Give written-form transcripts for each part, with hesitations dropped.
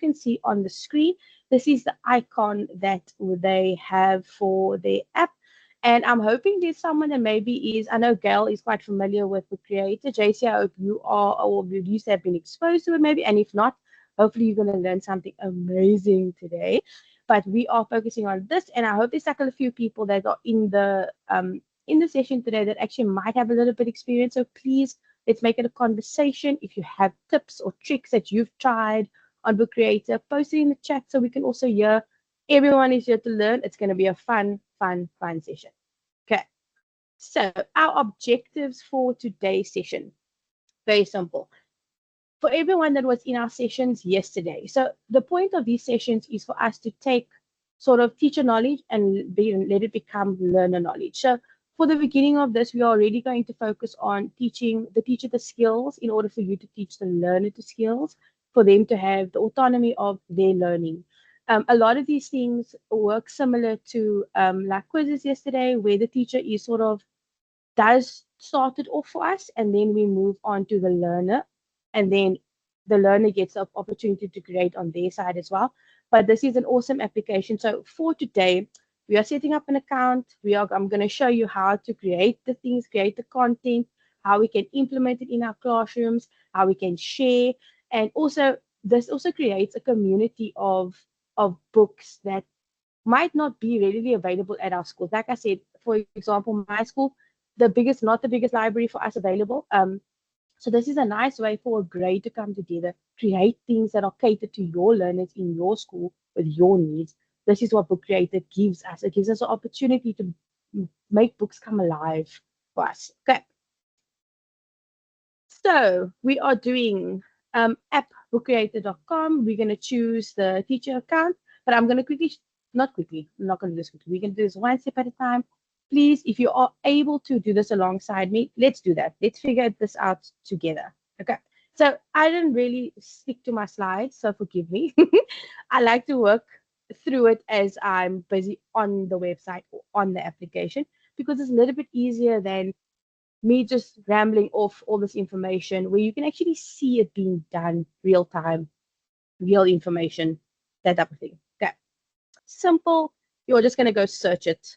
can see on the screen, this is the icon that they have for their app. And I'm hoping there's someone that maybe is, I know Gail is quite familiar with the creator. JC, I hope you are, or you used to have been exposed to it maybe. And if not, hopefully you're going to learn something amazing today. But we are focusing on this. And I hope there's like a few people that are in the session today that actually might have a little bit experience. So please, let's make it a conversation. If you have tips or tricks that you've tried on Book Creator, post it in the chat so we can also hear. Everyone is here to learn. It's going to be a fun session. Okay. So our objectives for today's session, very simple. For everyone that was in our sessions yesterday. So the point of these sessions is for us to take sort of teacher knowledge and let it become learner knowledge. So for the beginning of this, we are already going to focus on teaching the teacher the skills in order for you to teach the learner the skills, for them to have the autonomy of their learning. A lot of these things work similar to like quizzes yesterday, where the teacher is sort of does start it off for us, and then we move on to the learner, and then the learner gets the opportunity to create on their side as well. But this is an awesome application. So for today, we are setting up an account. I'm going to show you how to create the things, create the content, how we can implement it in our classrooms, how we can share, and also this also creates a community of books that might not be readily available at our schools. Like I said, for example, my school, not the biggest library for us available. So this is a nice way for a grade to come together, create things that are catered to your learners in your school with your needs. This is what Book Creator gives us. It gives us an opportunity to make books come alive for us. Okay. So we are doing appbookcreator.com. We're going to choose the teacher account, but I'm going to I'm not going to do this quickly. We're going to do this one step at a time. Please, if you are able to do this alongside me, let's do that. Let's figure this out together. Okay. So I didn't really stick to my slides, so forgive me. I like to work through it as I'm busy on the website or on the application, because it's a little bit easier than me just rambling off all this information, where you can actually see it being done real time, real information, that type of thing. Okay. Simple. You're just going to go search it.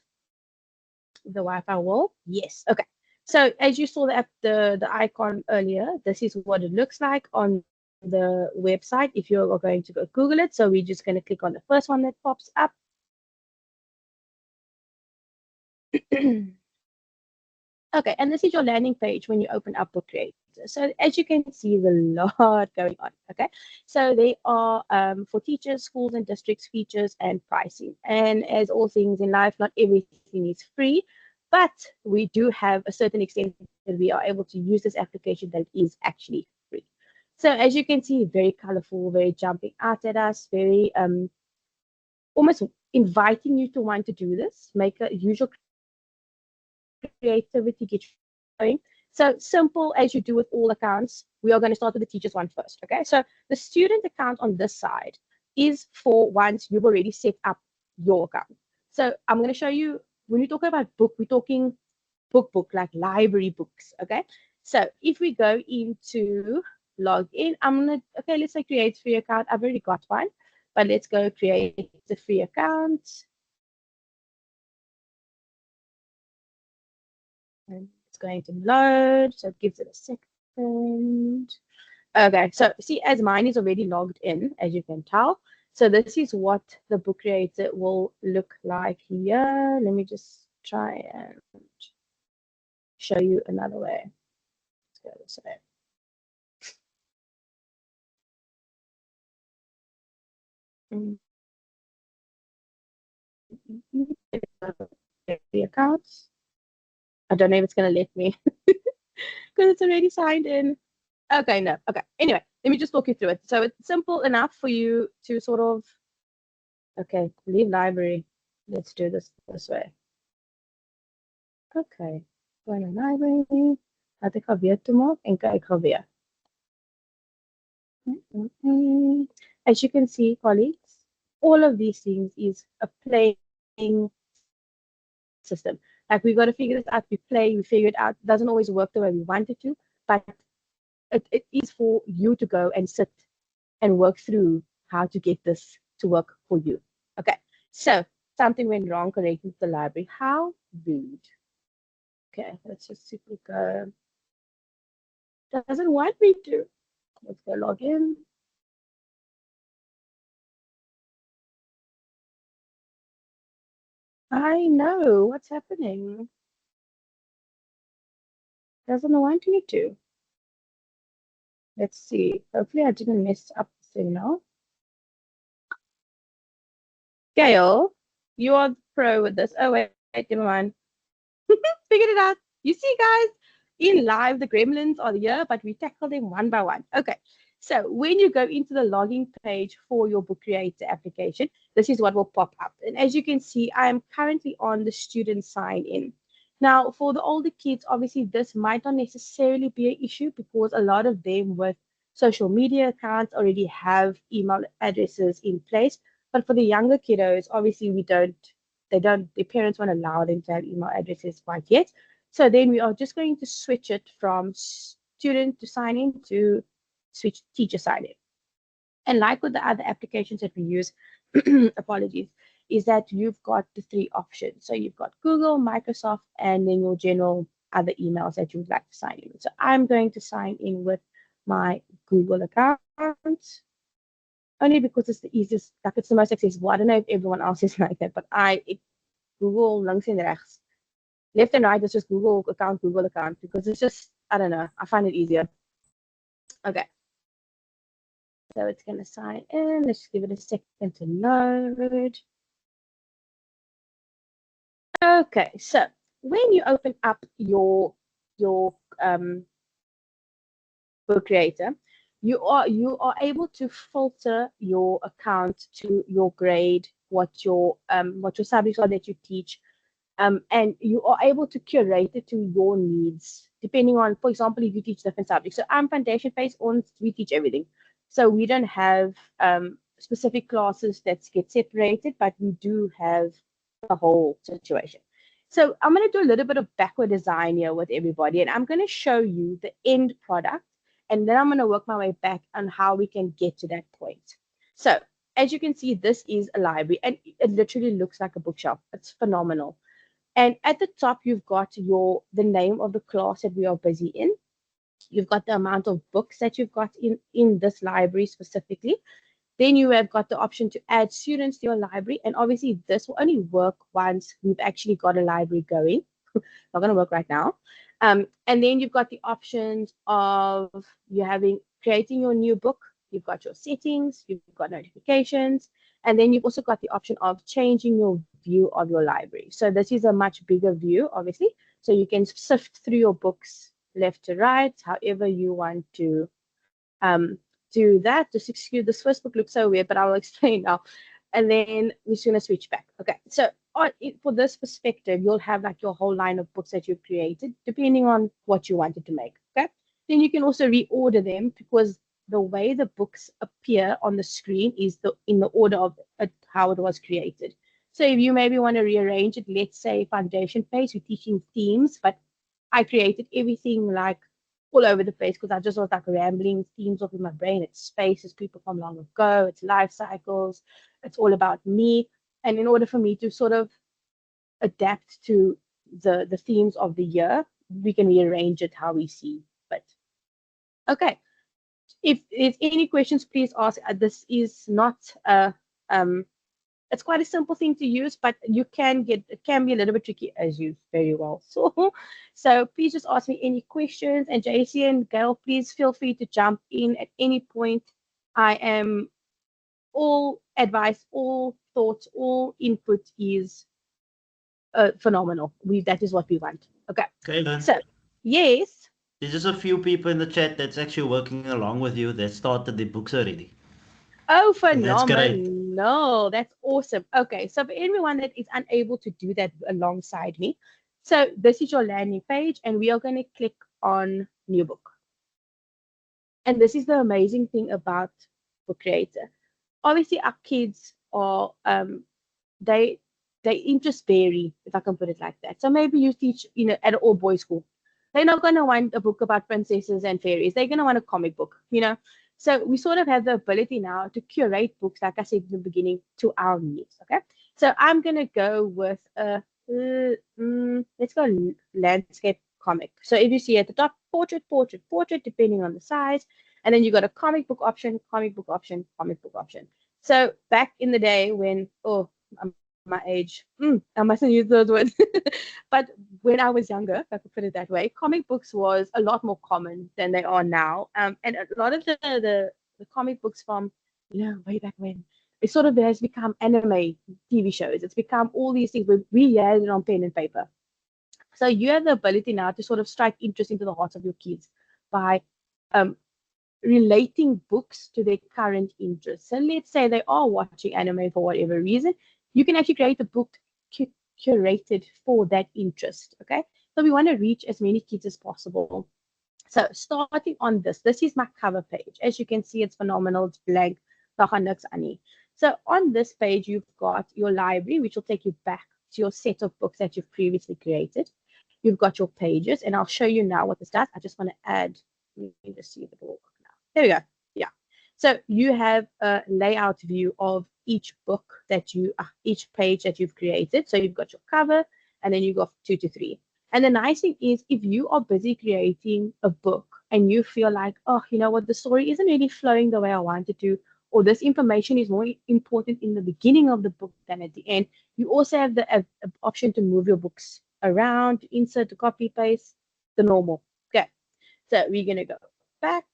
The Wi-Fi wall. Yes. Okay. So as you saw the icon earlier, this is what it looks like on the website if you're going to go Google it. So we're just going to click on the first one that pops up. Okay, and this is your landing page when you open up Book Creator. So as you can see, there's a lot going on. Okay, so they are for teachers, schools, and districts, features and pricing. And as all things in life, not everything is free, but we do have a certain extent that we are able to use this application that is actually free. So as you can see, very colorful, very jumping out at us, very almost inviting you to want to do this. Make a usual creativity, get going. So simple as you do with all accounts, we are going to start with the teachers one first. Okay, so the student account on this side is for once you've already set up your account. So I'm going to show you, when you talk about book, we're talking book, like library books. Okay, so if we go into log in, okay, let's say create free account. I've already got one, but let's go create the free account. And it's going to load, so it gives it a second. Okay, so see, as mine is already logged in, as you can tell. So this is what the Book Creator will look like here. Let me just try and show you another way. Let's go this way. The accounts. I don't know if it's going to let me because it's already signed in. Okay, no. Okay. Anyway, let me just talk you through it. So it's simple enough for you to sort of, okay, leave library. Let's do this way. Okay, go in library. Laat ek weer toe maak en kyk gou weer. As you can see, colleagues, all of these things is a playing system. Like we got to figure this out. We play, we figure it out. It doesn't always work the way we want it to, but it is for you to go and sit and work through how to get this to work for you. Okay, so something went wrong connecting to the library. How rude. Okay, let's just simply go. Doesn't want me to. Let's go log in. I know what's happening. Doesn't want me to. Let's see. Hopefully I didn't mess up the signal. Gail, you are the pro with this. Oh, wait, never mind. Figured it out. You see, guys, in live, the gremlins are here, but we tackle them one by one. Okay. So when you go into the login page for your Book Creator application, this is what will pop up. And as you can see, I am currently on the student sign in. Now, for the older kids, obviously, this might not necessarily be an issue because a lot of them with social media accounts already have email addresses in place. But for the younger kiddos, obviously, their parents won't allow them to have email addresses quite yet. So then we are just going to switch it from student to sign in to switch teacher sign in. And like with the other applications that we use, apologies, is that you've got the three options. So you've got Google, Microsoft, and then your general other emails that you would like to sign in with. So I'm going to sign in with my Google account only because it's the easiest, like it's the most accessible. I don't know if everyone else is like that, but Google links en rechts. Left and right is just Google account, because it's just, I don't know, I find it easier. Okay. So it's going to sign in. Let's give it a second to load. Okay, so when you open up your Book Creator, you are able to filter your account to your grade, what your subjects are that you teach, and you are able to curate it to your needs, depending on, for example, if you teach different subjects. So I'm foundation-based on, we teach everything. So we don't have specific classes that get separated, but we do have the whole situation. So I'm going to do a little bit of backward design here with everybody, and I'm going to show you the end product, and then I'm going to work my way back on how we can get to that point. So as you can see, this is a library, and it literally looks like a bookshelf. It's phenomenal. And at the top, you've got the name of the class that we are busy in. You've got the amount of books that you've got in this library specifically. Then you have got the option to add students to your library. And obviously, this will only work once we've actually got a library going. Not going to work right now. And then you've got the options of creating your new book. You've got your settings, you've got notifications, and then you've also got the option of changing your view of your library. So this is a much bigger view, obviously. So you can sift through your books left to right, however you want to do that. Just excuse, this first book looks so weird, but I'll explain now. And then we're just going to switch back. Okay, so for this perspective, you'll have like your whole line of books that you've created, depending on what you wanted to make. Okay, then you can also reorder them, because the way the books appear on the screen is in the order of how it was created. So if you maybe want to rearrange it, let's say foundation phase, we're teaching themes, but I created everything like all over the place because I just was like rambling themes off in my brain. It's spaces, people from long ago, it's life cycles, it's all about me. And in order for me to sort of adapt to the themes of the year, we can rearrange it how we see fit. Okay. If there's any questions, please ask. This is not it's quite a simple thing to use, but it can be a little bit tricky, as you very well saw. So please just ask me any questions, and JC and Gail, please feel free to jump in at any point. I am all advice, all thoughts, all input is phenomenal. That is what we want. Okay. Okay. So yes. There's just a few people in the chat that's actually working along with you that started the books already. Oh, And that's great. phenomenal. That's awesome. Okay, so for everyone that is unable to do that alongside me, so this is your landing page, and we are going to click on new book. And this is the amazing thing about Book Creator. Obviously, our kids are, they interest vary, if I can put it like that. So maybe you teach, at an all boys school. They're not going to want a book about princesses and fairies. They're going to want a comic book, So we sort of have the ability now to curate books, like I said in the beginning, to our needs. Okay. So I'm gonna go with a let's go landscape comic. So if you see at the top, portrait, portrait, portrait, depending on the size, and then you got a comic book option, comic book option, comic book option. So back in the day when, oh, I'm my age, I mustn't use those words, but when I was younger, if I could put it that way, comic books was a lot more common than they are now. And a lot of the comic books from, way back when, it sort of has become anime TV shows. It's become all these things where we had it on pen and paper. So you have the ability now to sort of strike interest into the hearts of your kids by um, relating books to their current interests. So let's say they are watching anime for whatever reason, you can actually create a book curated for that interest. Okay, so we want to reach as many kids as possible. So starting on this is my cover page. As you can see, it's phenomenal. It's blank. So on this page, you've got your library, which will take you back to your set of books that you've previously created. You've got your pages, and I'll show you now what this does. I just want to add, let me just see if it will work now. There we go. Yeah. So you have a layout view of each book each page that you've created. So you've got your cover, and then you go 2 to 3. And the nice thing is, if you are busy creating a book and you feel like, oh, you know what, the story isn't really flowing the way I want it to, or this information is more important in the beginning of the book than at the end, you also have the option to move your books around, to insert, to copy, paste, the normal. Okay, so we're going to go back.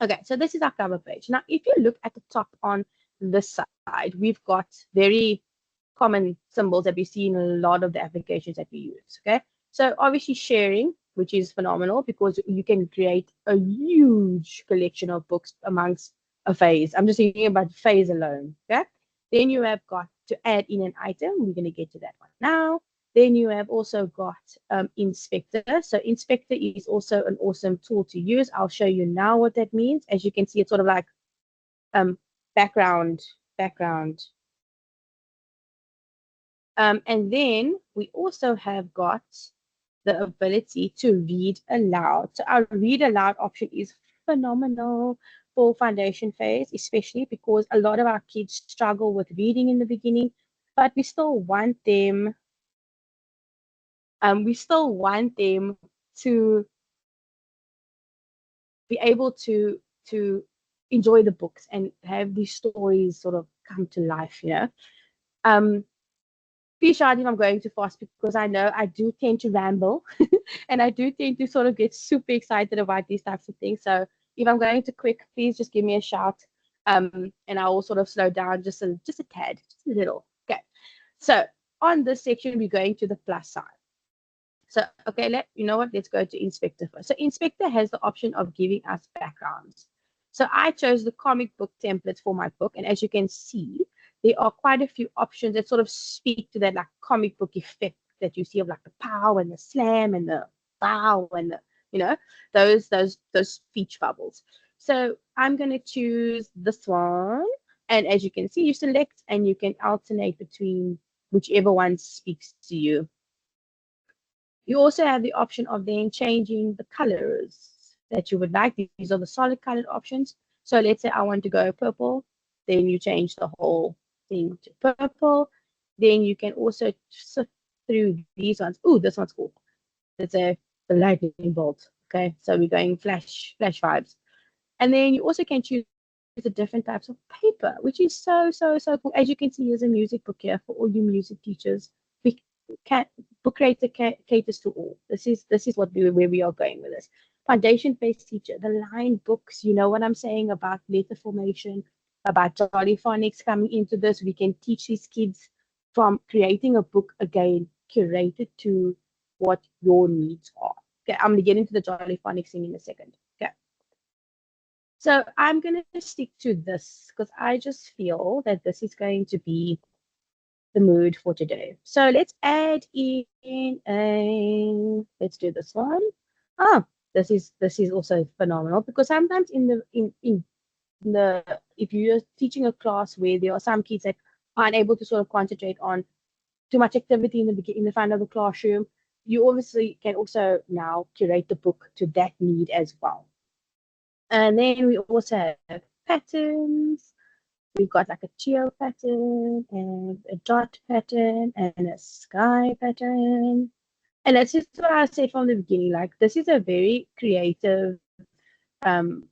Okay, so this is our cover page. Now, if you look at the top on this side, we've got very common symbols that we see in a lot of the applications that we use. Okay, so obviously sharing, which is phenomenal because you can create a huge collection of books amongst a phase. I'm just thinking about phase alone. Okay, then you have got to add in an item. We're going to get to that one now. Then you have also got Inspector. So Inspector is also an awesome tool to use. I'll show you now what that means. As you can see, it's sort of like background. And then we also have got the ability to read aloud. So our read aloud option is phenomenal for foundation phase, especially because a lot of our kids struggle with reading in the beginning, but we still want them to be able to enjoy the books and have these stories sort of come to life, Be sure if I'm going too fast because I know I do tend to ramble and I do tend to sort of get super excited about these types of things. So if I'm going too quick, please just give me a shout, and I will sort of slow down just a tad, just a little. Okay. So on this section, we're going to the plus sign. So, okay, you know what? Let's go to Inspector first. So Inspector has the option of giving us backgrounds. So I chose the comic book templates for my book. And as you can see, there are quite a few options that sort of speak to that like comic book effect that you see of like the pow and the slam and the bow and the, those speech bubbles. So I'm going to choose this one. And as you can see, you select and you can alternate between whichever one speaks to you. You also have the option of then changing the colors that you would like. These are the solid colored options. So let's say I want to go purple, then you change the whole thing to purple. Then you can also sift through these ones. Ooh, this one's cool. It's the lightning bolt. Okay, so we're going flash vibes. And then you also can choose the different types of paper, which is so cool. As you can see, here's a music book here for all you music teachers. Book Creator caters to all. This is where we are going with this. Foundation-based teacher, the line books, you know what I'm saying about letter formation, about Jolly Phonics coming into this. We can teach these kids from creating a book again, curated to what your needs are. Okay, I'm gonna get into the Jolly Phonics thing in a second. Okay. So I'm gonna stick to this because I just feel that this is going to be the mood for today. So let's add in let's do this one. This is also phenomenal because sometimes in the if you're teaching a class where there are some kids that aren't able to sort of concentrate on too much activity in the front of the classroom, you obviously can also now curate the book to that need as well. And then we also have patterns. We've got like a geo pattern and a dot pattern and a sky pattern. And that's just what I said from the beginning. Like, this is a very creative um,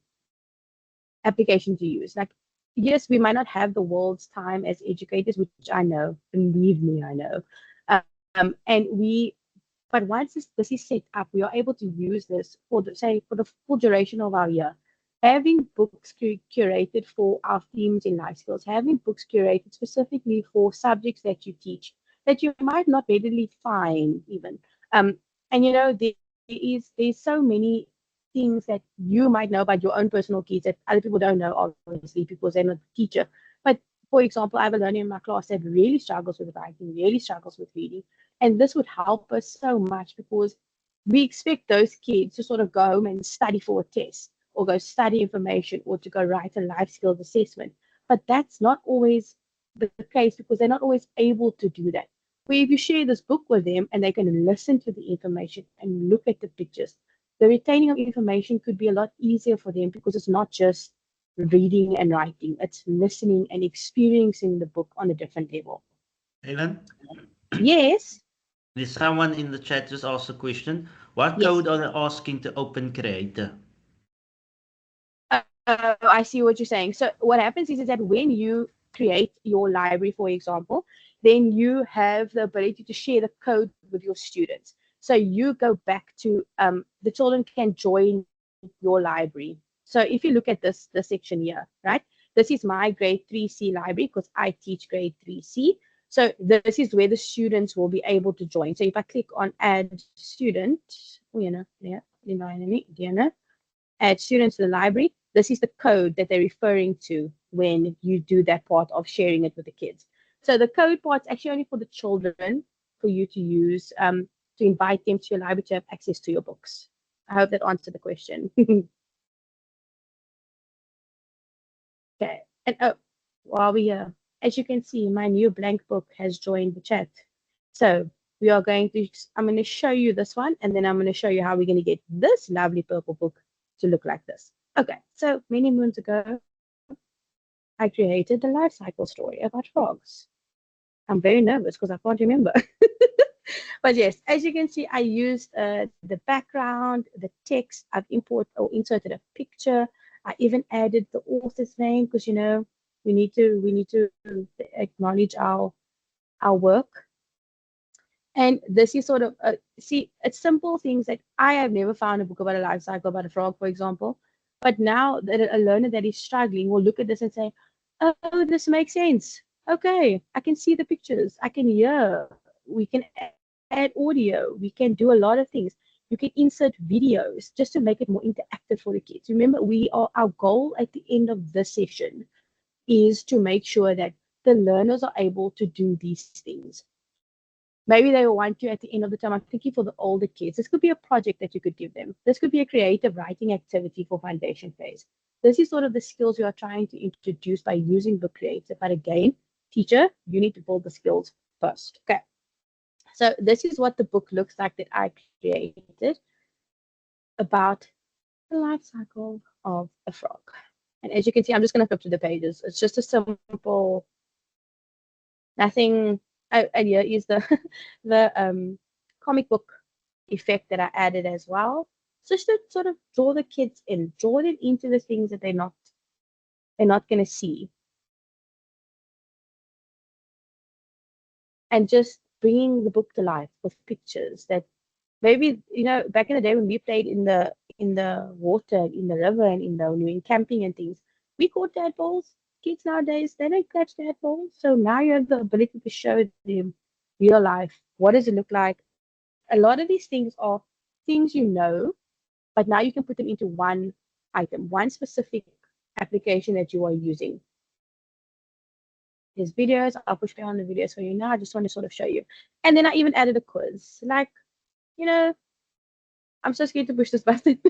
application to use. Like, yes, we might not have the world's time as educators, which I know, believe me, I know. And but once this is set up, we are able to use this for for the full duration of our year. Having books curated for our themes in life skills, having books curated specifically for subjects that you teach that you might not readily find even. Um, and you know, there's so many things that you might know about your own personal kids that other people don't know, obviously, because they're not a teacher. But for example, I have a learner in my class that really struggles with writing, really struggles with reading. And this would help us so much because we expect those kids to sort of go home and study for a test or go study information or to go write a life skills assessment. But that's not always the case because they're not always able to do that. Where if you share this book with them and they can listen to the information and look at the pictures, the retaining of information could be a lot easier for them because it's not just reading and writing, it's listening and experiencing the book on a different level. Helen, Yes. there's someone in the chat just asked a question. What Yes. code are they asking to open Creator? I see what you're saying. So what happens is that when you create your library, for example, then you have the ability to share the code with your students. So you go back to the children can join your library. So if you look at this section here, right? This is my grade 3C library because I teach grade 3C. So this is where the students will be able to join. So if I click on add student, add students to the library, this is the code that they're referring to when you do that part of sharing it with the kids. So the code part's actually only for the children for you to use to invite them to your library to have access to your books. I hope that answered the question. Okay. And while we are, as you can see, my new blank book has joined the chat. So I'm going to show you this one, and then I'm going to show you how we're going to get this lovely purple book to look like this. Okay, so many moons ago, I created the life cycle story about frogs. I'm very nervous because I can't remember. But yes, as you can see, I used the background, the text. I've inserted a picture. I even added the author's name because we need to acknowledge our work. And this is sort of see, it's simple things that I have never found a book about a life cycle about a frog, for example. But now that a learner that is struggling will look at this and say, "Oh, this makes sense. Okay, I can see the pictures. I can hear. We can add audio. We can do a lot of things. You can insert videos just to make it more interactive for the kids. Remember, our goal at the end of this session is to make sure that the learners are able to do these things. Maybe they will want you at the end of the term. I'm thinking for the older kids. This could be a project that you could give them. This could be a creative writing activity for foundation phase. This is sort of the skills you are trying to introduce by using Book Creator. But again, teacher, you need to build the skills first. Okay. So this is what the book looks like that I created about the life cycle of a frog. And as you can see, I'm just going to flip to the pages. It's just a simple, nothing. And here is the the comic book effect that I added as well. So just to sort of draw the kids in, draw them into the things that they're not going to see, and just bringing the book to life with pictures that maybe back in the day when we played in the water, in the river, and when we were in camping and things, we caught tadpoles. Kids nowadays, they don't catch tadpoles. So now you have the ability to show them real life. What does it look like? A lot of these things are things but now you can put them into one item, one specific application that you are using. There's videos. I'll push play on the videos for you now. I just want to sort of show you. And then I even added a quiz. Like, I'm so scared to push this button,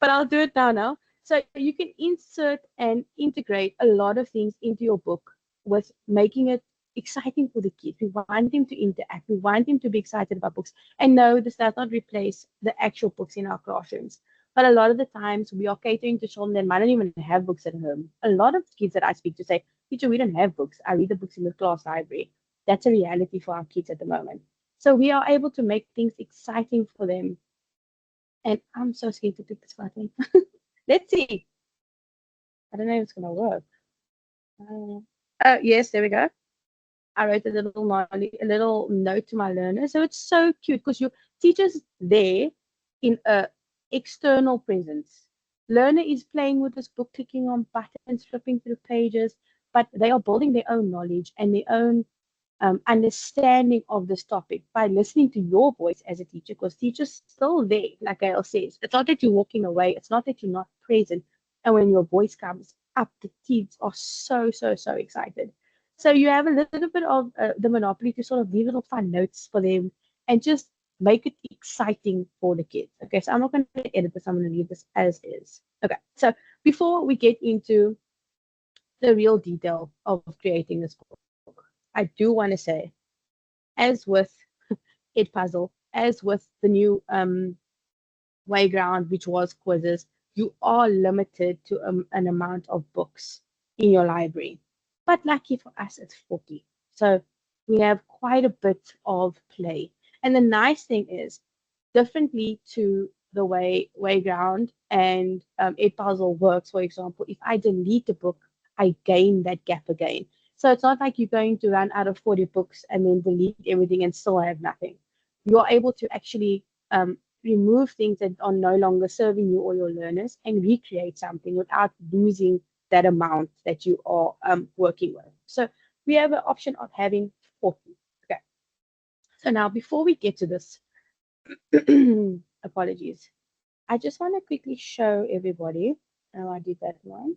but I'll do it now. So you can insert and integrate a lot of things into your book with making it exciting for the kids. We want them to interact. We want them to be excited about books. And no, this does not replace the actual books in our classrooms. But a lot of the times we are catering to children that might not even have books at home. A lot of kids that I speak to say, teacher, we don't have books. I read the books in the class library. That's a reality for our kids at the moment. So we are able to make things exciting for them. And I'm so scared to click this button. Let's see. I don't know if it's going to work. Oh, yes, there we go. I wrote a little note to my learner. So it's so cute because your teacher's there in a external presence. Learner is playing with this book, clicking on buttons, flipping through pages, but they are building their own knowledge and their own understanding of this topic by listening to your voice as a teacher, because teacher's still there, like Gail says. It's not that you're walking away. It's not that you're not present. And when your voice comes up, the kids are so, so, so excited. So you have a little bit of the monopoly to sort of leave little fun notes for them and just make it exciting for the kids. Okay, so I'm not going to edit this. I'm going to leave this as is. Okay, so before we get into the real detail of creating this book, I do want to say, as with Edpuzzle, as with the new Wayground, which was quizzes, you are limited to an amount of books in your library. But lucky for us, it's 40. So we have quite a bit of play. And the nice thing is, differently to the way Wayground and Edpuzzle works, for example, if I delete a book, I gain that gap again. So it's not like you're going to run out of 40 books and then delete everything and still have nothing. You're able to actually remove things that are no longer serving you or your learners and recreate something without losing that amount that you are working with. So we have an option of having 40. Okay. So now before we get to this, apologies. I just want to quickly show everybody. Oh, I did that one.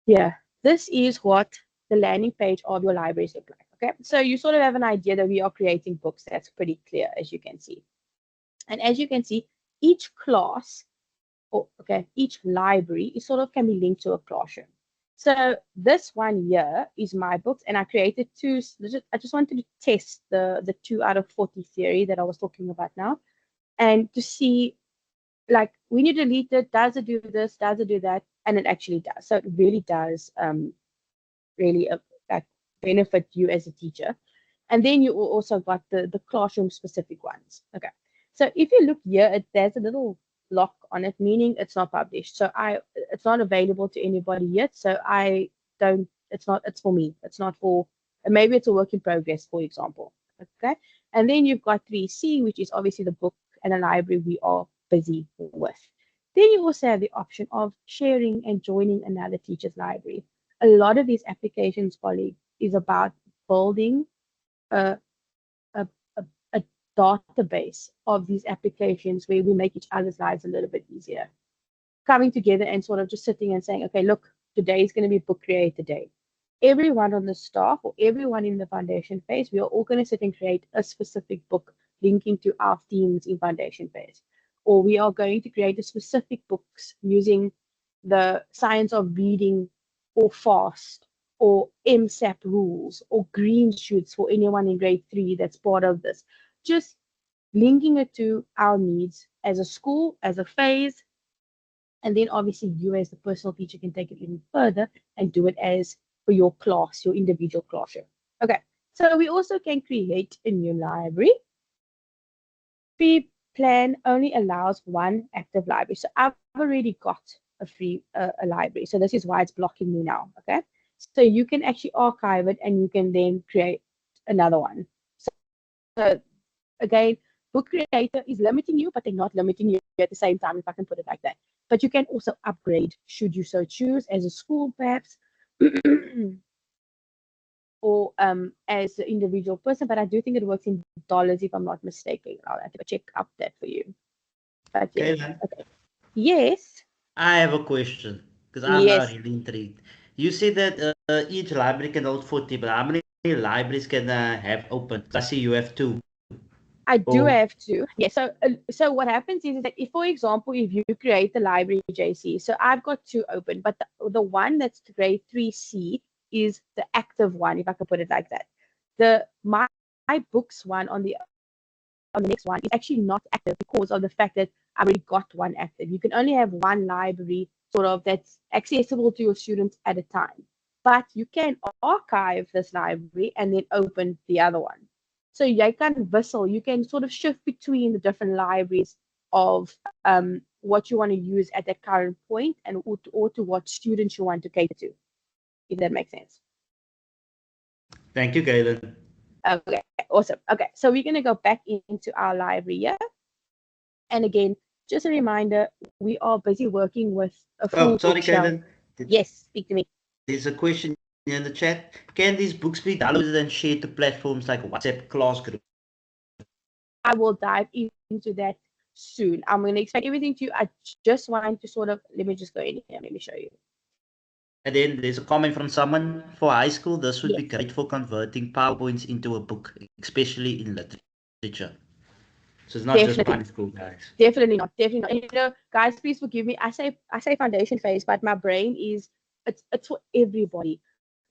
Yeah, this is what the landing page of your libraries look like. Okay, so you sort of have an idea that we are creating books. That's pretty clear, as you can see. And as you can see, each class, or each library is sort of can be linked to a classroom. So this one here is my books, and I created two. I just wanted to test the 2 out of 40 theory that I was talking about now, and to see, like, when you delete it, does it do this, does it do that? And it actually does. So it really does really like benefit you as a teacher. And then you also got the classroom specific ones. Okay. So if you look here, there's a little lock on it, meaning it's not published. So it's not available to anybody yet. So I don't, it's for me. It's not for, maybe it's a work in progress, for example. Okay. And then you've got 3C, which is obviously the book and the library we are busy with. Then you also have the option of sharing and joining another teacher's library. A lot of these applications, colleague, is about building a, a, a database of these applications where we make each other's lives a little bit easier. Coming together and sort of just sitting and saying, okay, look, today is going to be book creator day. Everyone on the staff or everyone in the foundation phase, we are all going to sit and create a specific book linking to our themes in foundation phase. Or we are going to create a specific books using the science of reading or FAST or MSAP rules or green shoots for anyone in grade 3 that's part of this. Just linking it to our needs as a school, as a phase, and then obviously you as the personal teacher can take it even further and do it as for your class, your individual classroom. Okay, so we also can create a new library. Free plan only allows one active library. So I've already got a free a library. So this is why it's blocking me now. Okay, so you can actually archive it and you can then create another one. So again, book creator is limiting you, but they're not limiting you at the same time, if I can put it like that. But you can also upgrade should you so choose as a school, perhaps, or as an individual person. But I do think it works in dollars, if I'm not mistaken. I'll have to check up that for you. But yes, okay. Yes. I have a question because I'm now really intrigued. You said that each library can hold 40, but how many libraries can have open? I see you have 2. I do have to. Yeah. So what happens is that if, for example, if you create the library JC, so I've got 2 open, but the one that's grade 3C is the active one, if I could put it like that. The my books one on the next one is actually not active because of the fact that I already got one active. You can only have one library sort of that's accessible to your students at a time. But you can archive this library and then open the other one. So you can whistle, you can sort of shift between the different libraries of what you want to use at that current point and or to what students you want to cater to, if that makes sense. Thank you, Galen. Okay, awesome. Okay, so we're going to go back into our library here. And again, just a reminder, we are busy working with a full sorry, bookshelf. Galen. Yes, speak to me. There's a question in the chat. Can these books be downloaded and shared to platforms like WhatsApp class group? I will dive into that soon. I'm going to explain everything to you. I just want to sort of, let me just go in here. Let me show you. And then there's a comment from someone for high school. This would be great for converting PowerPoints into a book, especially in literature. So it's not just primary school, guys. Definitely not. Definitely not. And, you know, guys, please forgive me. I say foundation phase, but my brain is it's for everybody.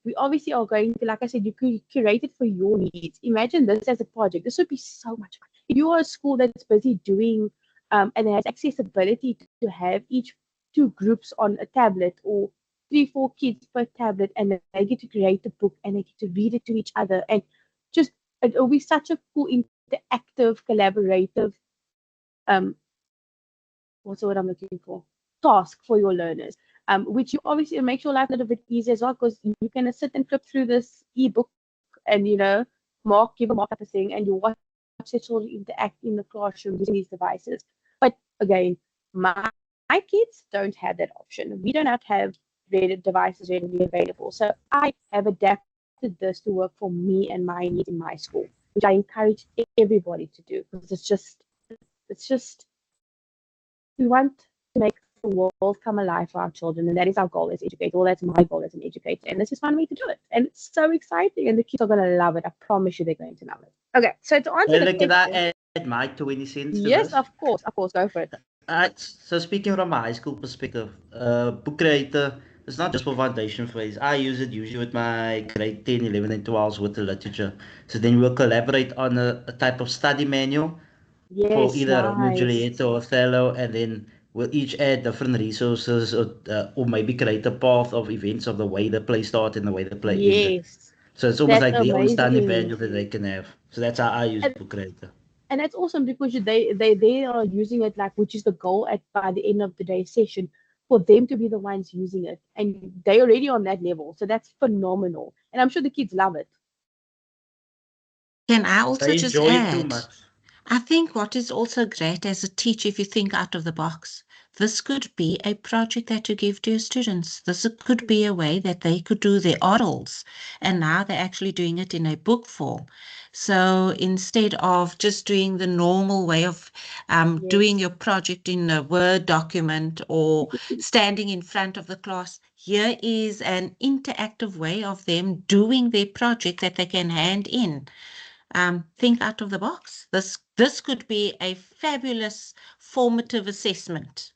We obviously are going to, like I said, you could curate it for your needs. Imagine this as a project. This would be so much fun. If you are a school that's busy doing and has accessibility to have each 2 groups on a tablet or 3-4 kids per tablet, and they get to create a book and they get to read it to each other, and just it will be such a cool interactive, collaborative what's the word I'm looking for? Task for your learners. Which you obviously makes your life a little bit easier as well, because you can sit and flip through this ebook and give a mark type of thing, and you watch it sort of interact in the classroom using these devices. But again, my kids don't have that option. We do not have devices readily available. So I have adapted this to work for me and my needs in my school, which I encourage everybody to do, because it's just we want to make the world come alive for our children, and that is our goal as educators. Well, that's my goal as an educator, and this is one way to do it. And it's so exciting, and the kids are going to love it. I promise you, they're going to love it. Okay, so to answer the question, can I add my 20 cents? Yes, to this? of course, go for it. So speaking from a high school perspective, Book Creator is not just for foundation phase. I use it usually with my grade 10, 11, and 12s with the literature. So then we'll collaborate on a type of study manual for either Romeo and Juliet or Othello, and then we'll each add different resources or maybe create a path of events of the way the play started and the way the play ended. So it's almost like their own study manual that they can have. So that's how I use Book Creator. And that's awesome, because they are using it, like, which is the goal by the end of the day session, for them to be the ones using it, and they're already on that level. So that's phenomenal, and I'm sure the kids love it. Can I also just add? I think what is also great as a teacher, if you think out of the box, this could be a project that you give to your students. This could be a way that they could do their orals, and now they're actually doing it in a book form. So instead of just doing the normal way of doing your project in a Word document or standing in front of the class, here is an interactive way of them doing their project that they can hand in. Think out of the box. This could be a fabulous formative assessment.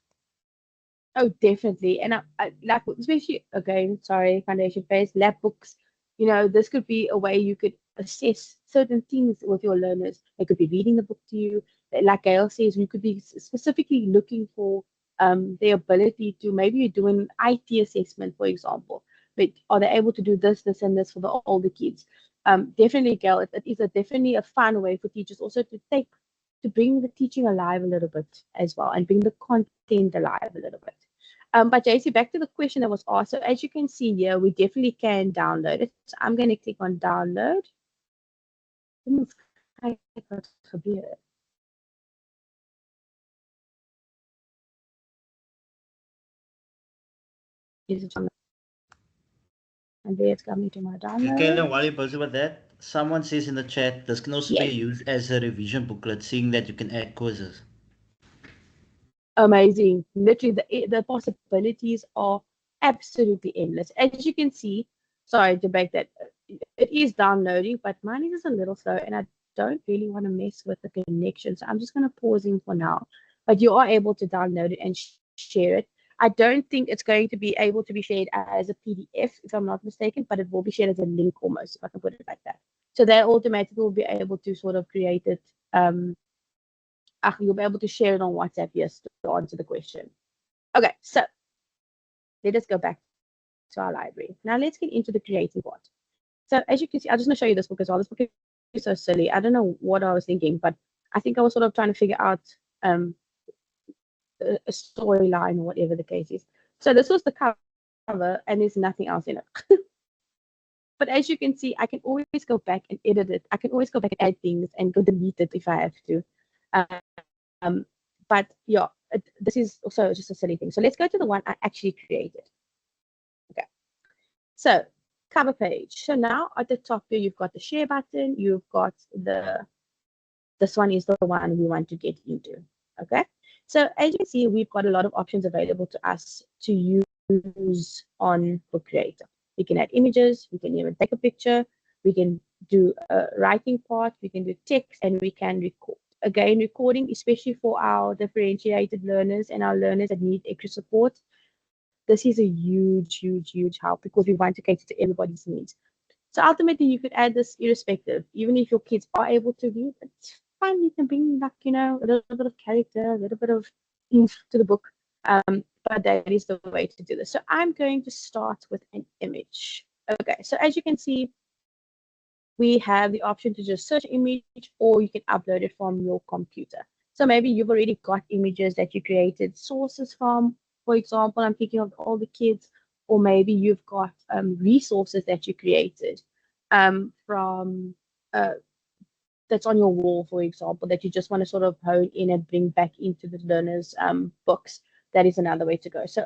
Oh, definitely. And I like, especially, again, sorry, foundation phase, lab books, this could be a way you could assess certain things with your learners. They could be reading the book to you. Like Gail says, we could be specifically looking for their ability to, maybe you're doing IT assessment, for example, but are they able to do this, this, and this for the older kids? Definitely, Gail, it is definitely a fun way for teachers also to bring the teaching alive a little bit as well, and bring the content alive a little bit. But JC, back to the question that was asked. So as you can see here, we definitely can download it. So I'm going to click on download. And there it's coming to my download. Okay, while you're busy with that, someone says in the chat, this can also be used as a revision booklet, seeing that you can add quizzes. Amazing. Literally, the possibilities are absolutely endless. As you can see, sorry to break that, it is downloading, but mine is a little slow, and I don't really want to mess with the connection. So I'm just going to pause in for now. But you are able to download it and share it. I don't think it's going to be able to be shared as a PDF, if I'm not mistaken, but it will be shared as a link almost, if I can put it like that. So that automatically will be able to sort of create it you'll be able to share it on WhatsApp, yes, to answer the question. Okay, so let us go back to our library. Now let's get into the creating part. So as you can see, I just want to show you this book as well. This book is so silly. I don't know what I was thinking, but I think I was sort of trying to figure out a storyline or whatever the case is. So this was the cover, and there's nothing else in it. But as you can see, I can always go back and edit it. I can always go back and add things and go delete it if I have to. But yeah, this is also just a silly thing. So let's go to the one I actually created. Okay. So cover page. So now at the top here, you've got the share button. You've got this one is the one we want to get into. Okay. So as you can see, we've got a lot of options available to us to use on Book Creator. We can add images, we can even take a picture, we can do a writing part, we can do text, and we can record. Again, recording, especially for our differentiated learners and our learners that need extra support, this is a huge, huge, huge help because we want to cater to everybody's needs. So ultimately, you could add this irrespective, even if your kids are able to read, it's fun. You can bring like, a little bit of character, a little bit of oomph to the book. But that is the way to do this. So I'm going to start with an image. Okay, so as you can see, we have the option to just search image, or you can upload it from your computer. So maybe you've already got images that you created sources from. For example, I'm thinking of all the kids, or maybe you've got resources that you created from that's on your wall, for example, that you just want to sort of hone in and bring back into the learners' books. That is another way to go. So,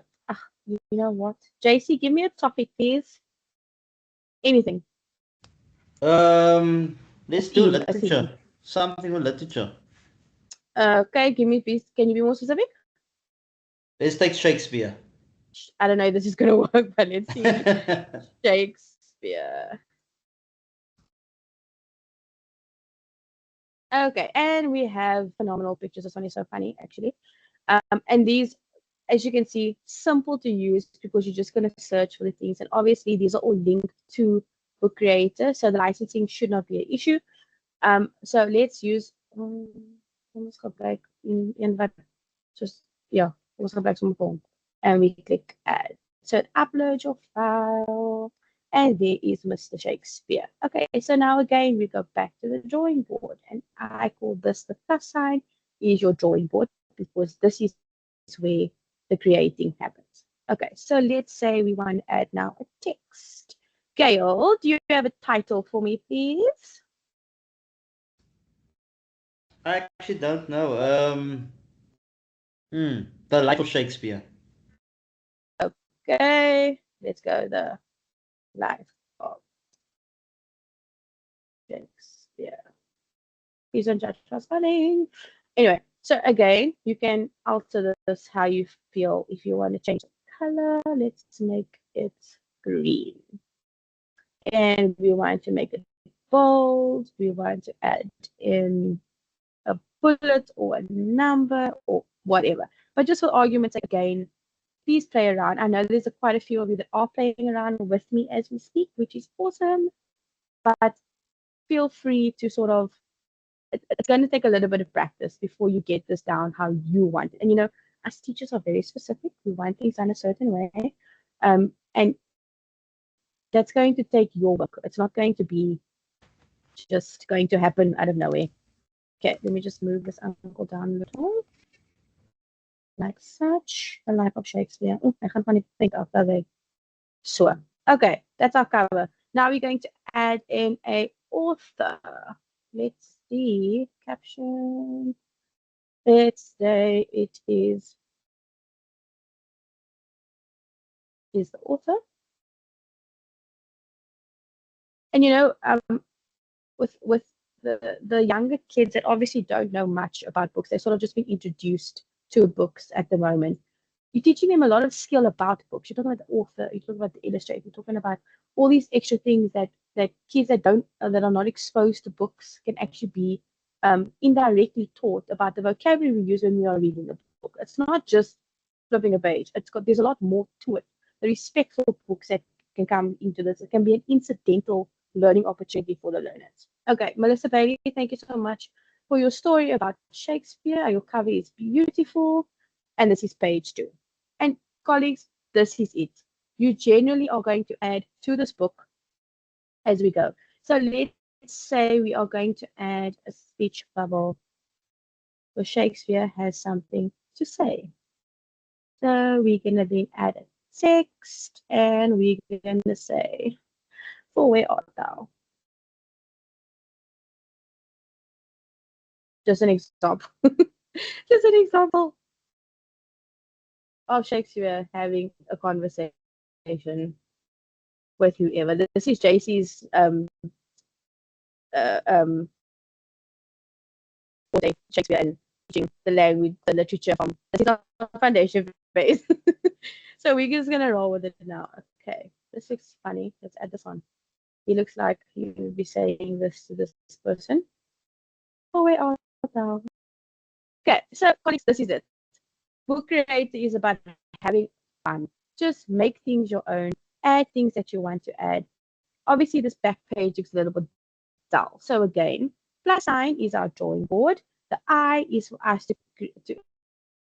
you know what? JC, give me a topic, please. Anything. Let's do literature. Something with literature. Okay, give me, please. Can you be more specific? Let's take Shakespeare. I don't know if this is going to work, but let's see. Shakespeare. Okay, and we have phenomenal pictures. This one is so funny, actually. And these, as you can see, simple to use because you're just going to search for the things. And obviously, these are all linked to Book Creator, so the licensing should not be an issue. So let's use. Let's go back in that. Just let's go back to my phone, and we click add. So upload your file. And there is Mr. Shakespeare. Okay, so now again, we go back to the drawing board. And I call this the plus sign is your drawing board because this is where the creating happens. Okay, so let's say we want to add now a text. Gail, do you have a title for me, please? I actually don't know. The Life of Shakespeare. Okay, let's go the Life of Shakespeare. Please don't judge our spelling. Anyway, so again, you can alter this how you feel. If you want to change the color, let's make it green. And we want to make it bold. We want to add in a bullet or a number or whatever. But just for argument's sake, again, please play around. I know there's quite a few of you that are playing around with me as we speak, which is awesome. But feel free to sort of, it's going to take a little bit of practice before you get this down how you want it. And us teachers are very specific. We want things done a certain way. And that's going to take your work. It's not going to be just going to happen out of nowhere. Okay, let me just move this angle down a little. Like such. The Life of Shakespeare. Oh, I can't find think of that way. So, okay, that's our cover. Now we're going to add in a author. Let's see. Caption. Let's say it is the author. And with the younger kids that obviously don't know much about books, they're sort of just being introduced to books at the moment. You're teaching them a lot of skill about books. You're talking about the author, you're talking about the illustrator, you're talking about all these extra things that kids that are not exposed to books can actually be indirectly taught about the vocabulary we use when we are reading the book. It's not just flipping a page. There's a lot more to it. The respect for books that can come into this. It can be an incidental learning opportunity for the learners. Okay, Melissa Bailey, thank you so much for your story about Shakespeare. Your cover is beautiful. And this is page 2. And colleagues, this is it. You generally are going to add to this book as we go. So let's say we are going to add a speech bubble where Shakespeare has something to say. So we're going to then add a text and we're going to say, for where art thou? Just an example. Just an example of Shakespeare having a conversation with whoever. This is JC's Shakespeare and teaching the language, the literature from this is our foundation phase. So we're just gonna roll with it now. Okay, this looks funny. Let's add this on. He looks like he would be saying this to this person. Oh, where are thou? Okay, so colleagues, this is it. Book Creator is about having fun. Just make things your own, add things that you want to add. Obviously, this back page looks a little bit dull. So again, plus sign is our drawing board. The I is for us to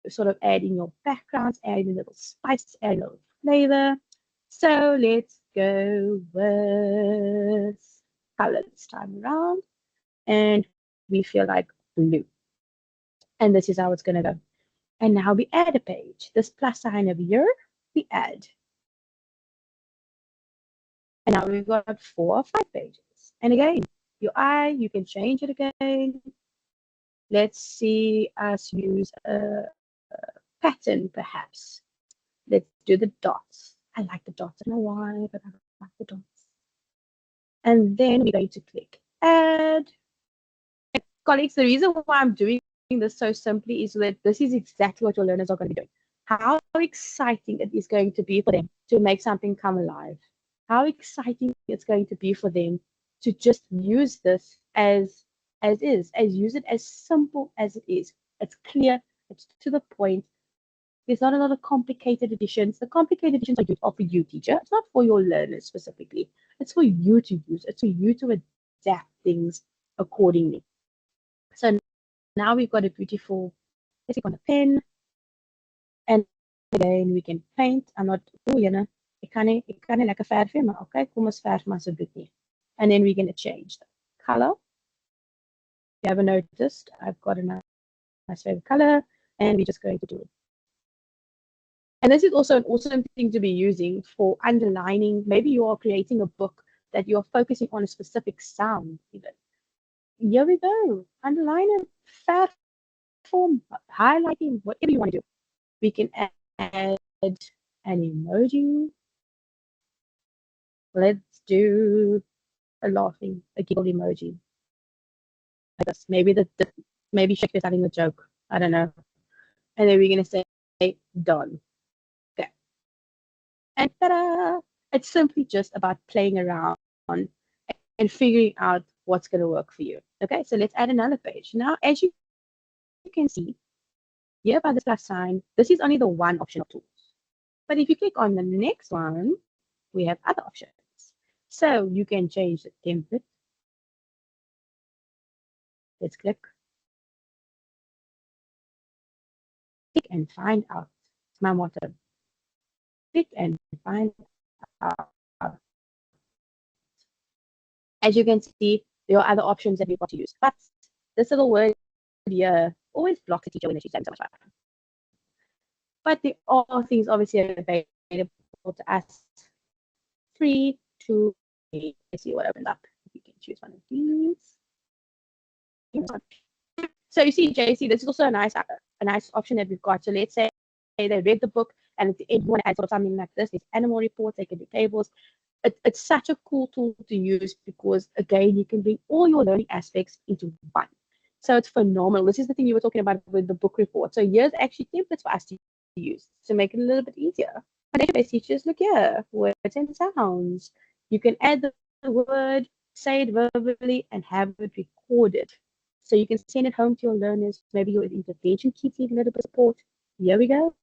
sort of add in your backgrounds, add in a little spice, add a little flavor. So let's go with color this time around. And we feel like blue. And this is how it's going to go. And now we add a page. This plus sign over here, we add. And now we've got 4 or 5 pages. And again, your eye, you can change it again. Let's see us use a pattern, perhaps. Let's do the dots. I like the dots. I don't know why, but I like the dots. And then we're going to click add. And colleagues, the reason why I'm doing this so simply is that this is exactly what your learners are going to be doing. How exciting it is going to be for them to make something come alive. How exciting it's going to be for them to just use this as is, use it as simple as it is. It's clear, it's to the point. There's not a lot of complicated additions. The complicated additions are for you, teacher. It's not for your learners specifically. It's for you to use. It's for you to adapt things accordingly. So now we've got a beautiful, let's click on a pen. And again, we can paint. I'm not, ek kan nie lekker verf nie, maar okay, kom ons verf maar asseblief nie. And then we're going to change the color. You haven't noticed, I've got a nice favorite color, and we're just going to do it. And this is also an awesome thing to be using for underlining. Maybe you are creating a book that you're focusing on a specific sound even. Here we go. Underline it, fair form, highlighting, whatever you want to do. We can add an emoji. Let's do a laughing, a giggle emoji. Like this. Maybe Shakespeare's having a joke. I don't know. And then we're going to say done. Okay. And ta-da! It's simply just about playing around and figuring out what's going to work for you. Okay, so let's add another page. Now, as you can see, here by this plus sign, this is only the one option of tools. But if you click on the next one, we have other options. So you can change the template. Let's click. Click and find out. It's my motto. Click and find out. As you can see, there are other options that we've got to use. But this little word here always blocks the teacher when she's having so much fun. But there are things obviously available to us. 3, 2, 8. Let's see what opens up. You can choose one of these. So you see, JC, this is also a nice option that we've got. So let's say they read the book and at the end you want to add sort of something like this. There's animal reports, they can do tables. It's such a cool tool to use because, again, you can bring all your learning aspects into one. So it's phenomenal. This is the thing you were talking about with the book report. So here's actually templates for us to use to make it a little bit easier. And database teachers, look here, words and sounds. You can add the word, say it verbally, and have it recorded. So you can send it home to your learners. Maybe your intervention keeps needing a little bit of support. Here we go.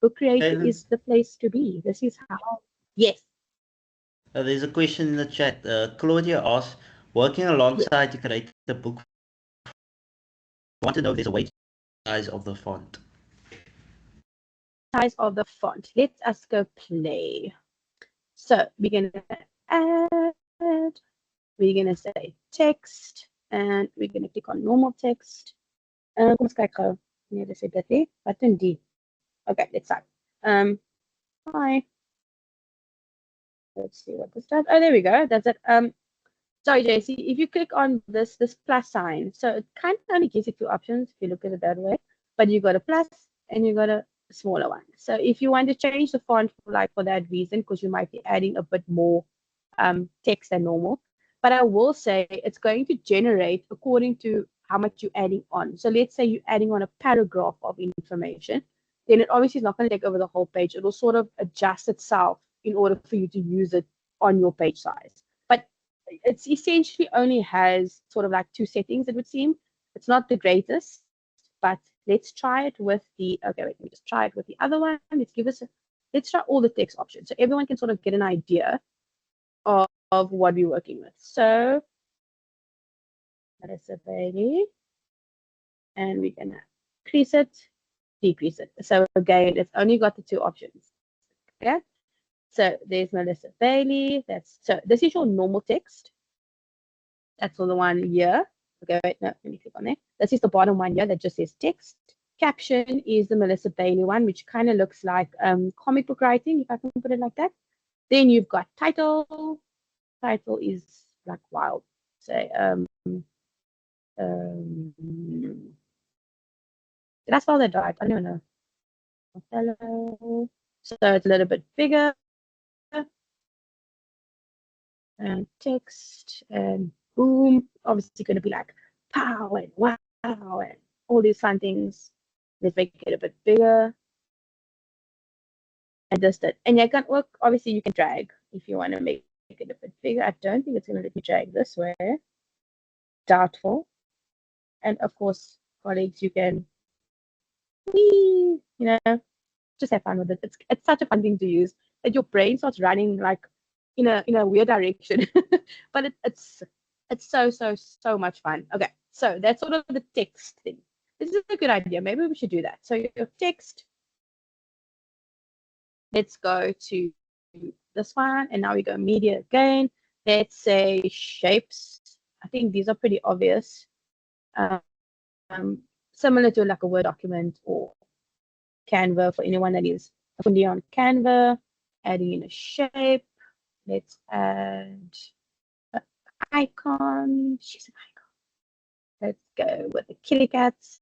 Book Creator is the place to be. This is how. Yes. There's a question in the chat. Claudia asks, working alongside to create the book want to know if there's a weight size of the font. Size of the font. Let us go play. So we're going to add, we're going to say text, and we're going to click on normal text. Kom ons kyk gou. Nee, dis dit nie. Button D. Okay, let's start. Hi. Let's see what this does. Oh, there we go. That's it. Sorry, JC. If you click on this plus sign, so it kind of only gives you two options if you look at it that way. But you got a plus and you got a smaller one. So if you want to change the font for that reason, because you might be adding a bit more text than normal. But I will say it's going to generate according to how much you're adding on. So let's say you're adding on a paragraph of information, then it obviously is not going to take over the whole page. It will sort of adjust itself in order for you to use it on your page size. But it's essentially only has sort of like two settings, it would seem. It's not the greatest, but let's try it with the, okay, wait, let me just try it with the other one. Let's try all the text options so everyone can sort of get an idea of what we're working with. So that is a Bailey, and we're gonna increase it, decrease it. So again, it's only got the two options. Okay. So there's Melissa Bailey. So this is your normal text. That's all the one here. Okay, wait, no, let me click on there. This is the bottom one here that just says text. Caption is the Melissa Bailey one, which kind of looks like comic book writing, if I can put it like that. Then you've got title. Title is like wild. Say did I spell that right? I don't know. Hello. So it's a little bit bigger. And text and boom. Obviously going to be like pow and wow and all these fun things. Let's make it a bit bigger. And just that. And you can work, obviously you can drag if you want to make it a bit bigger. I don't think it's going to let me drag this way. Doubtful. And of course, colleagues, you can, you know, just have fun with it. It's such a fun thing to use that your brain starts running like in a weird direction. But it's so much fun. Okay, so that's sort of the text thing. This is a good idea. Maybe we should do that. So your text. Let's go to this one, and now we go media again. Let's say shapes. I think these are pretty obvious. Similar to like a Word document or Canva for anyone that is familiar on Canva. Adding in a shape. Let's add an icon. She's an icon. Let's go with the kitty cats.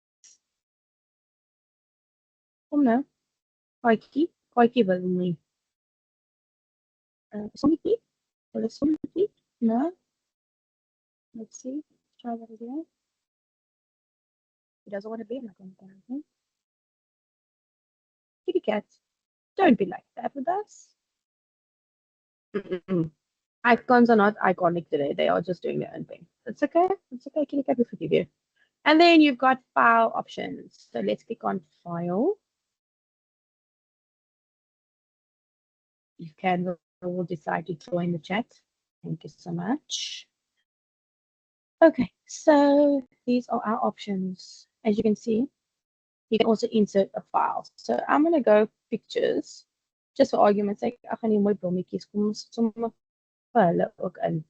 Oh no. Koiki will only. Sumiki? Or Sumiki? No. Let's see. Let's try that again. He doesn't want to be an icon. Kitty cats. Don't be like that with us. Icons are not iconic today. They are just doing their own thing. It's okay. It's okay. Kitty cat, we forgive you. And then you've got file options. So let's click on file. If Canva will decide to join the chat. Thank you so much. Okay, so these are our options. As you can see, you can also insert a file. So I'm going to go pictures, just for argument's sake. Ek gaan nie mooi blommetjies kom sommer vir hulle ook in.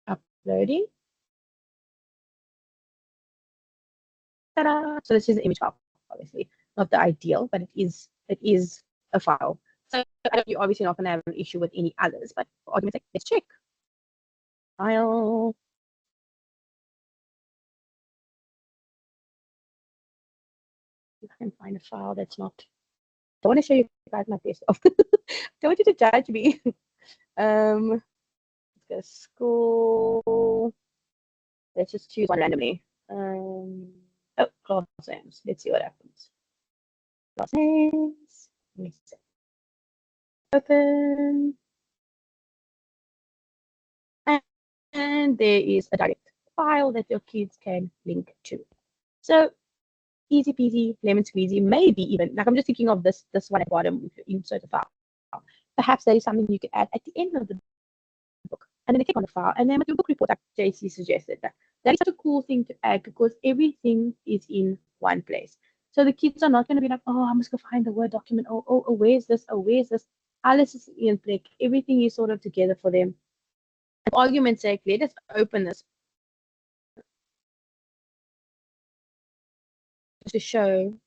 Uploading. Ta-da! So this is an image file, obviously. Not the ideal, but it is a file. So you're obviously not going to have an issue with any others, but for argument's sake, let's check. File. If I can find a file that's not. I want to show you guys my face. Don't want you to judge me. Let's go school. Let's just choose one randomly. Oh, class names. Let's see what happens. Class names. Let me see. Open. And there is a direct file that your kids can link to. So easy peasy, lemon squeezy, maybe even, like I'm just thinking of this one at the bottom, if you insert a file. Perhaps there is something you could add at the end of the book. and then they click on the file, and then with your book report, like JC suggested, that is such a cool thing to add because everything is in one place. So the kids are not going to be like, oh, I must go find the Word document. Oh, where's this? Oh, where's this? Alles is in plek. Everything is sort of together for them. For argument's sake, let us open this to show.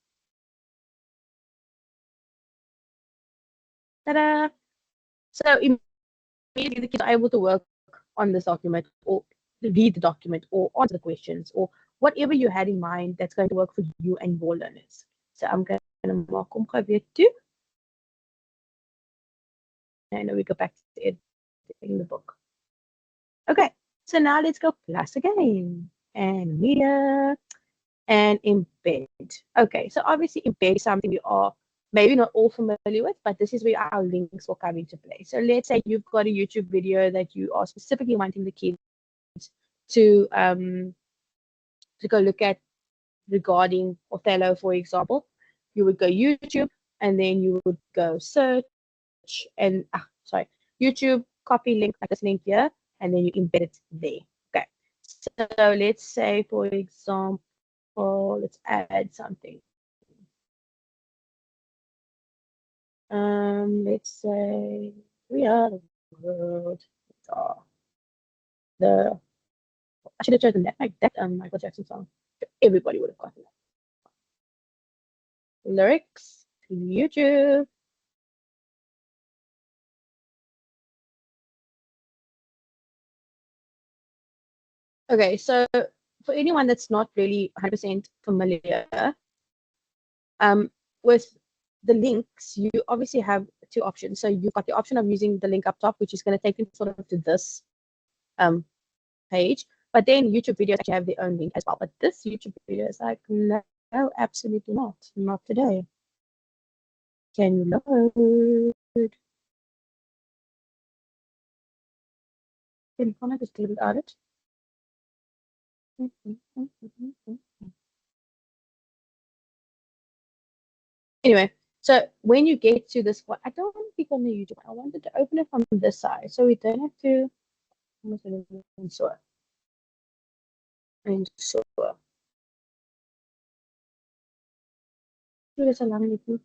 Ta-da! So immediately the kids are able to work on this document or read the document or answer the questions or whatever you had in mind that's going to work for you and your learners. So I'm going to mark hom weer toe. And then we go back to editing the book. Okay, so now let's go plus again. And media and embed. Okay, so obviously embed is something we are maybe not all familiar with, but this is where our links will come into play. So let's say you've got a YouTube video that you are specifically wanting the kids to go look at regarding Othello, for example. You would go YouTube and then you would go search and YouTube, copy link like this link here, and then you embed it there. Okay. So let's say, for example, let's add something. Let's say we are the world. I should have chosen that, like that Michael Jackson song. Everybody would have gotten that. Lyrics, YouTube. Okay, so for anyone that's not really 100% familiar, with the links, you obviously have two options. So you've got the option of using the link up top, which is going to take them sort of to this page. But then YouTube videos actually have their own link as well. But this YouTube video is like, no, absolutely not. Not today. Can you load? Can I just delete it? Anyway, so when you get to this one, I don't want to click on the YouTube. I wanted to open it from this side, so we don't have to. And so, there's a lot of people.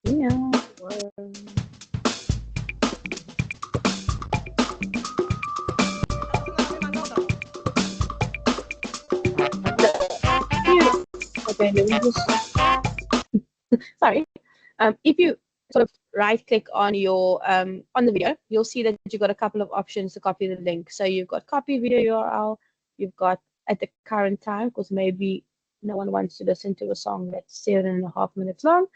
Yeah. Okay, let me just. Sorry. If you sort of right click on your on the video, you'll see that you've got a couple of options to copy the link. So you've got copy video URL, you've got at the current time, because maybe no one wants to listen to a song that's 7.5 minutes long,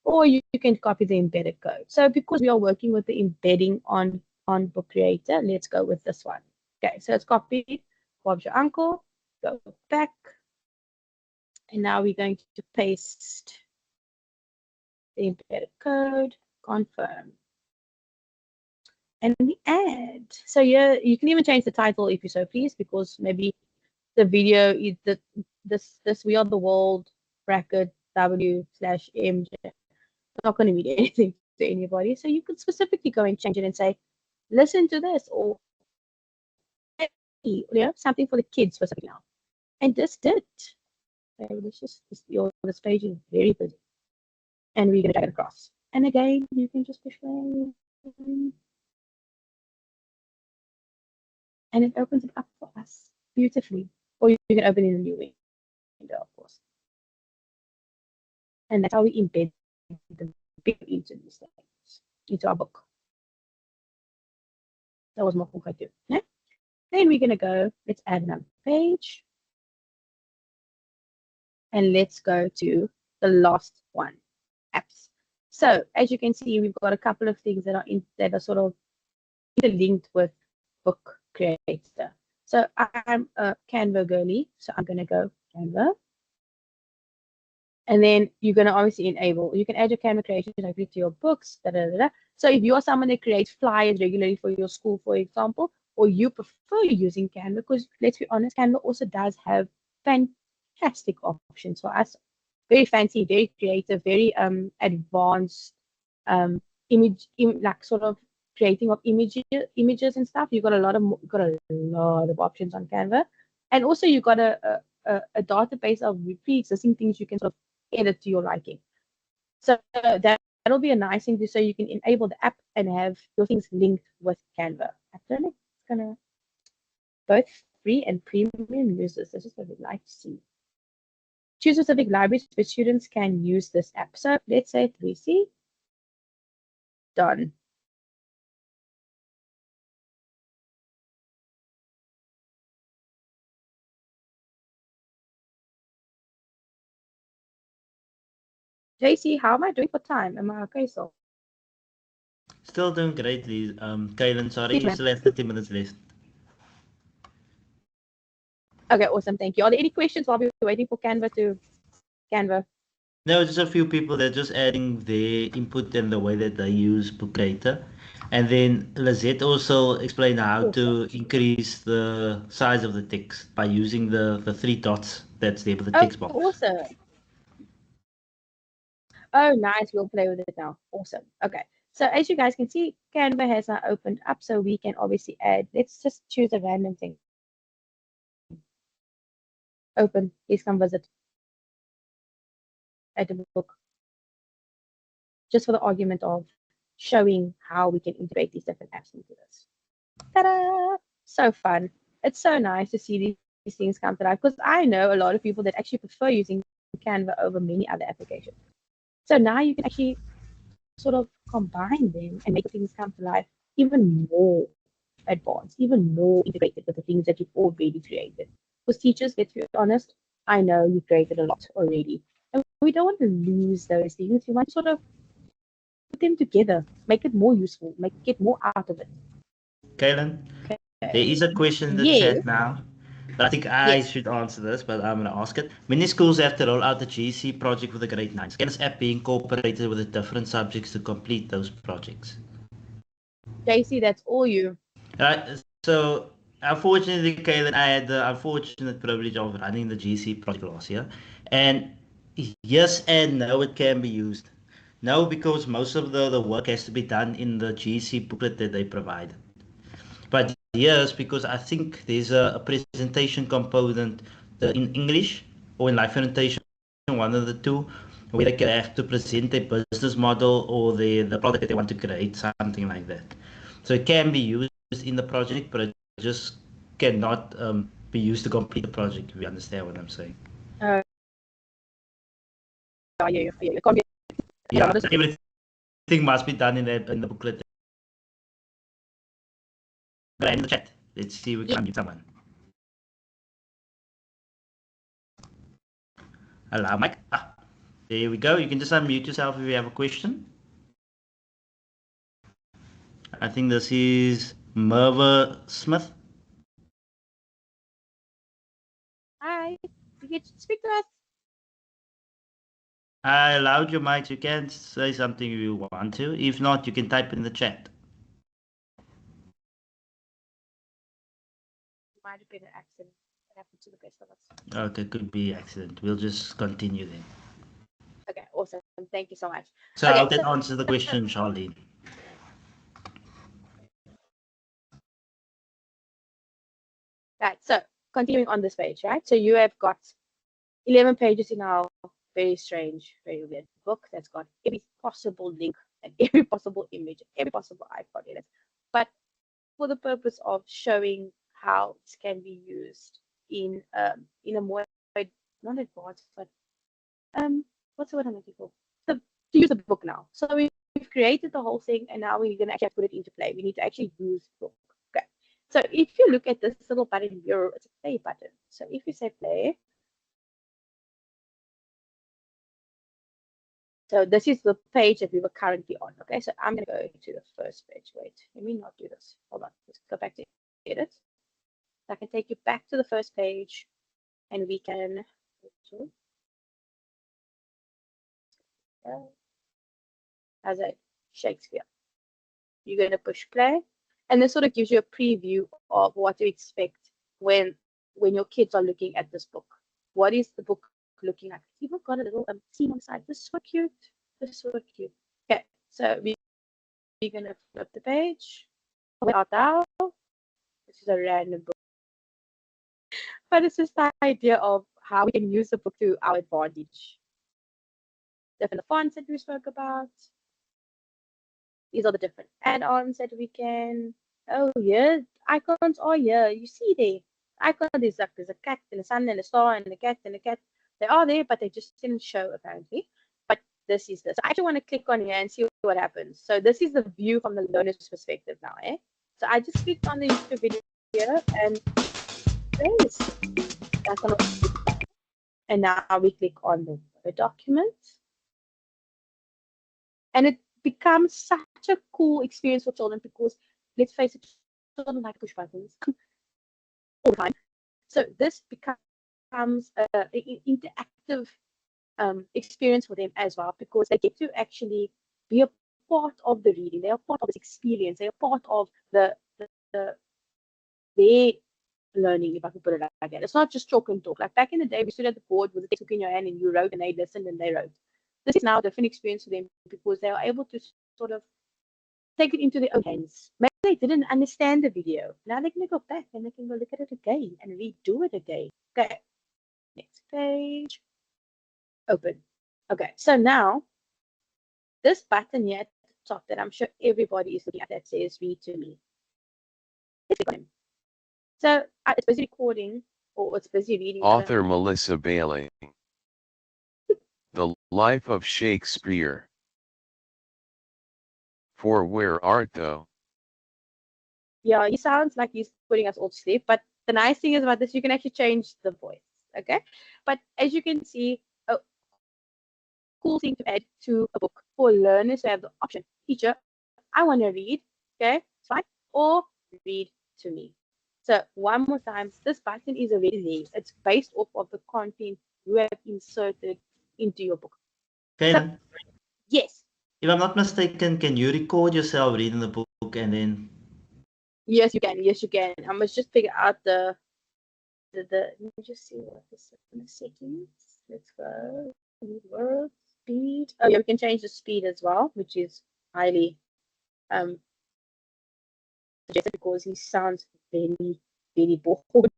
or you can copy the embedded code. So because we are working with the embedding on Book Creator, let's go with this one. Okay, so it's copied. Bob's your uncle. Go back. And now we're going to paste the embedded code, confirm. And we add. So yeah, you can even change the title if you so please, because maybe the video is this we are the world bracket W/MJ. Not going to mean anything to anybody. So you could specifically go and change it and say, listen to this, or something for the kids specifically now. And this did. So this page is very busy. And we're going to drag it across. And again, you can just push play. And it opens it up for us beautifully. Or you can open it in a new window, of course. And that's how we embed the big into these things, into our book. That was more cool too. Yeah? Then we're going to go, let's add another page. And let's go to the last one, apps. So as you can see, we've got a couple of things that are sort of interlinked with Book Creator. So I'm a Canva girly, so I'm going to go Canva. And then you're going to obviously enable, you can add your Canva creation directly to your books. So if you are someone that creates flyers regularly for your school, for example, or you prefer using Canva, because let's be honest, Canva also does have fantastic fantastic options for us. Very fancy, very creative, very advanced like sort of creating of images and stuff. You got a lot of options on Canva, and also you got a database of pre-existing things you can sort of edit to your liking. So that'll be a nice thing to, so you can enable the app and have your things linked with Canva. Actually, it's gonna both free and premium users. This is what we'd like to see. Choose specific libraries where students can use this app. So let's say 3C. Done. JC, how am I doing for time? Am I okay, so? Still doing great, Kaylin. Sorry, you still have 30 minutes left. Okay, awesome. Thank you. Are there any questions while we're waiting for Canva? No, just a few people that are just adding their input and the way that they use Book Creator. And then Lizette also explained how to increase the size of the text by using the three dots that's there with the text box. Awesome. Oh, nice. We'll play with it now. Awesome. Okay. So as you guys can see, Canva has now opened up, so we can obviously add. Let's just choose a random thing. Open. Please come visit. Add a book. Just for the argument of showing how we can integrate these different apps into this. Ta-da! So fun. It's so nice to see these things come to life, because I know a lot of people that actually prefer using Canva over many other applications. So now you can actually sort of combine them and make things come to life even more advanced, even more integrated with the things that you've already created. Because teachers, let's be honest, I know you created a lot already. And we don't want to lose those things. We want to sort of put them together, make it more useful, get more out of it. Kaylin, okay. There is a question in the chat now. But I think I should answer this, but I'm going to ask it. Many schools have to roll out the GC project for the grade 9s. Can this app be incorporated with the different subjects to complete those projects? JC, that's all you. Right. So, unfortunately, Kaylin, I had the unfortunate privilege of running the GC project last year. And yes and no, it can be used. No, because most of the work has to be done in the GC booklet that they provide. But yes, because I think there's a presentation component in English or in life orientation, one of the two, where they can have to present their business model or the product that they want to create, something like that. So it can be used in the project, but it just cannot be used to complete the project, if you understand what I'm saying. Yeah, everything must be done in the booklet. In the chat. Let's see if we can unmute someone. Allow Mike. There we go. You can just unmute yourself if you have a question. I think this is Merva Smith. Hi, you get to speak to us. I allowed your mic. You can say something if you want to. If not, you can type in the chat. Might have been an accident. It happened to the best of us. Okay, could be accident. We'll just continue then. Okay, awesome. Thank you so much. So okay, I'll then answer the question, Charlene. Right, so continuing on this page, right? So you have got 11 pages in our very strange, very weird book that's got every possible link and every possible image, every possible icon in it. But for the purpose of showing how this can be used in a more, not advanced, but what's the word I'm looking for? To use the book now. So we've created the whole thing, and now we're going to actually put it into play. We need to actually use the book. Okay. So if you look at this little button here, it's a play button. So if you say play, so this is the page that we were currently on. Okay, so I'm going to go to the first page. Wait, let me not do this. Hold on. Let's go back to edit. So I can take you back to the first page, and we can. As a Shakespeare. You're going to push play, and this sort of gives you a preview of what to expect when your kids are looking at this book. what is the book looking like? It's even got a little theme on the side. This is so cute. This is so cute. Okay, so we're gonna flip the page. Where art thou? This is a random book. But it's just the idea of how we can use the book to our advantage. Different fonts that we spoke about. These are the different add-ons that we can. Oh yeah, icons are here. You see there. Icon is like there's a cat and a sun and a star and a cat and a cat. They are there, but they just didn't show apparently. But this is this. I actually want to click on here and see what happens. So this is the view from the learner's perspective now, eh? So I just clicked on the YouTube video and that's on. And now we click on the document. And it becomes such a cool experience for children because, let's face it, children like push buttons all the time. So this becomes an interactive experience for them as well, because they get to actually be a part of the reading. They are part of this experience. They are part of their learning, if I could put it like that. It's not just talk and talk. Like back in the day, we stood at the board with a textbook in your hand and you wrote and they listened and they wrote. This is now a different experience for them because they are able to sort of take it into their own hands. Maybe they didn't understand the video. Now they're going to go back and they can go look at it again and redo it again. Okay, next page. Open. Okay, so now this button here at the top that I'm sure everybody is looking at that says read to me. Let's click on him. So it's busy recording or it's busy reading. Author Melissa Bailey. The Life of Shakespeare. For where art thou? Yeah, he sounds like he's putting us all to sleep. But the nice thing is about this, you can actually change the voice. Okay. But as you can see, a cool thing to add to a book for learners to have the option. Teacher, I want to read. Okay, it's fine. Or read to me. So one more time, this button is already there. It's based off of the content you have inserted into your book. Okay. So, yes. If I'm not mistaken, can you record yourself reading the book and then? Yes, you can. Yes, you can. I must just figure out the let me just see what this is in the settings. Let's go. Word speed. Oh yeah, we can change the speed as well, which is highly suggested because he sounds very, very bored.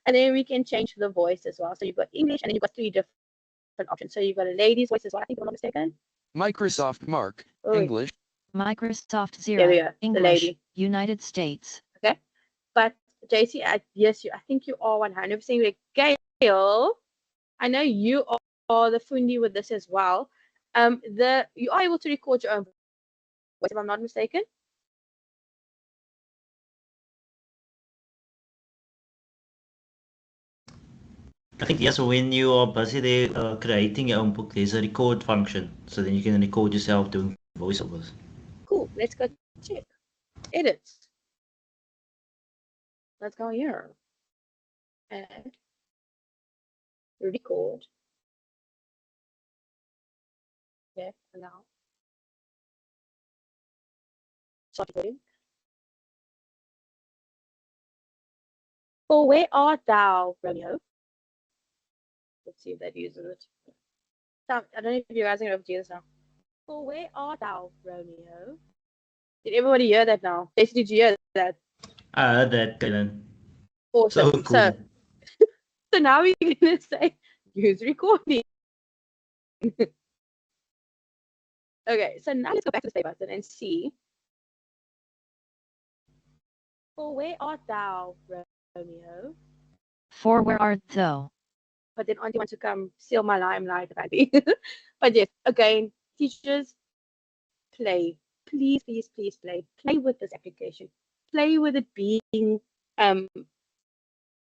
And then we can change the voice as well. So you've got English and then you've got 3 different options. So you've got a lady's voice as well, I think, if I'm not mistaken. Microsoft Mark, English. Microsoft There we Zero, go, English, the lady. United States. Okay. But JC, yes, I think you are 100% correct. Gail, I know you are the fundi with this as well. You are able to record your own voice, if I'm not mistaken. I think yes, when you are busy there creating your own book, there's a record function. So then you can record yourself doing voiceovers. Cool. Let's go check. Edit. Let's go here. Add. Record. Okay, now. Start recording. For where art thou, Romeo? Let's see if that uses it. I don't know if you guys are going to do this now. For where art thou, Romeo? Did everybody hear that now? Basically, did you hear that? I heard that, Kaylin. Awesome. So cool. So now we're going to say use recording. Okay, so now let's go back to the play button and see. For where art thou, Romeo? For where art thou? But then Auntie wants to come steal my limelight, apparently. But yes, again, teachers, play. Please, please, please play. Play with this application. Play with it being,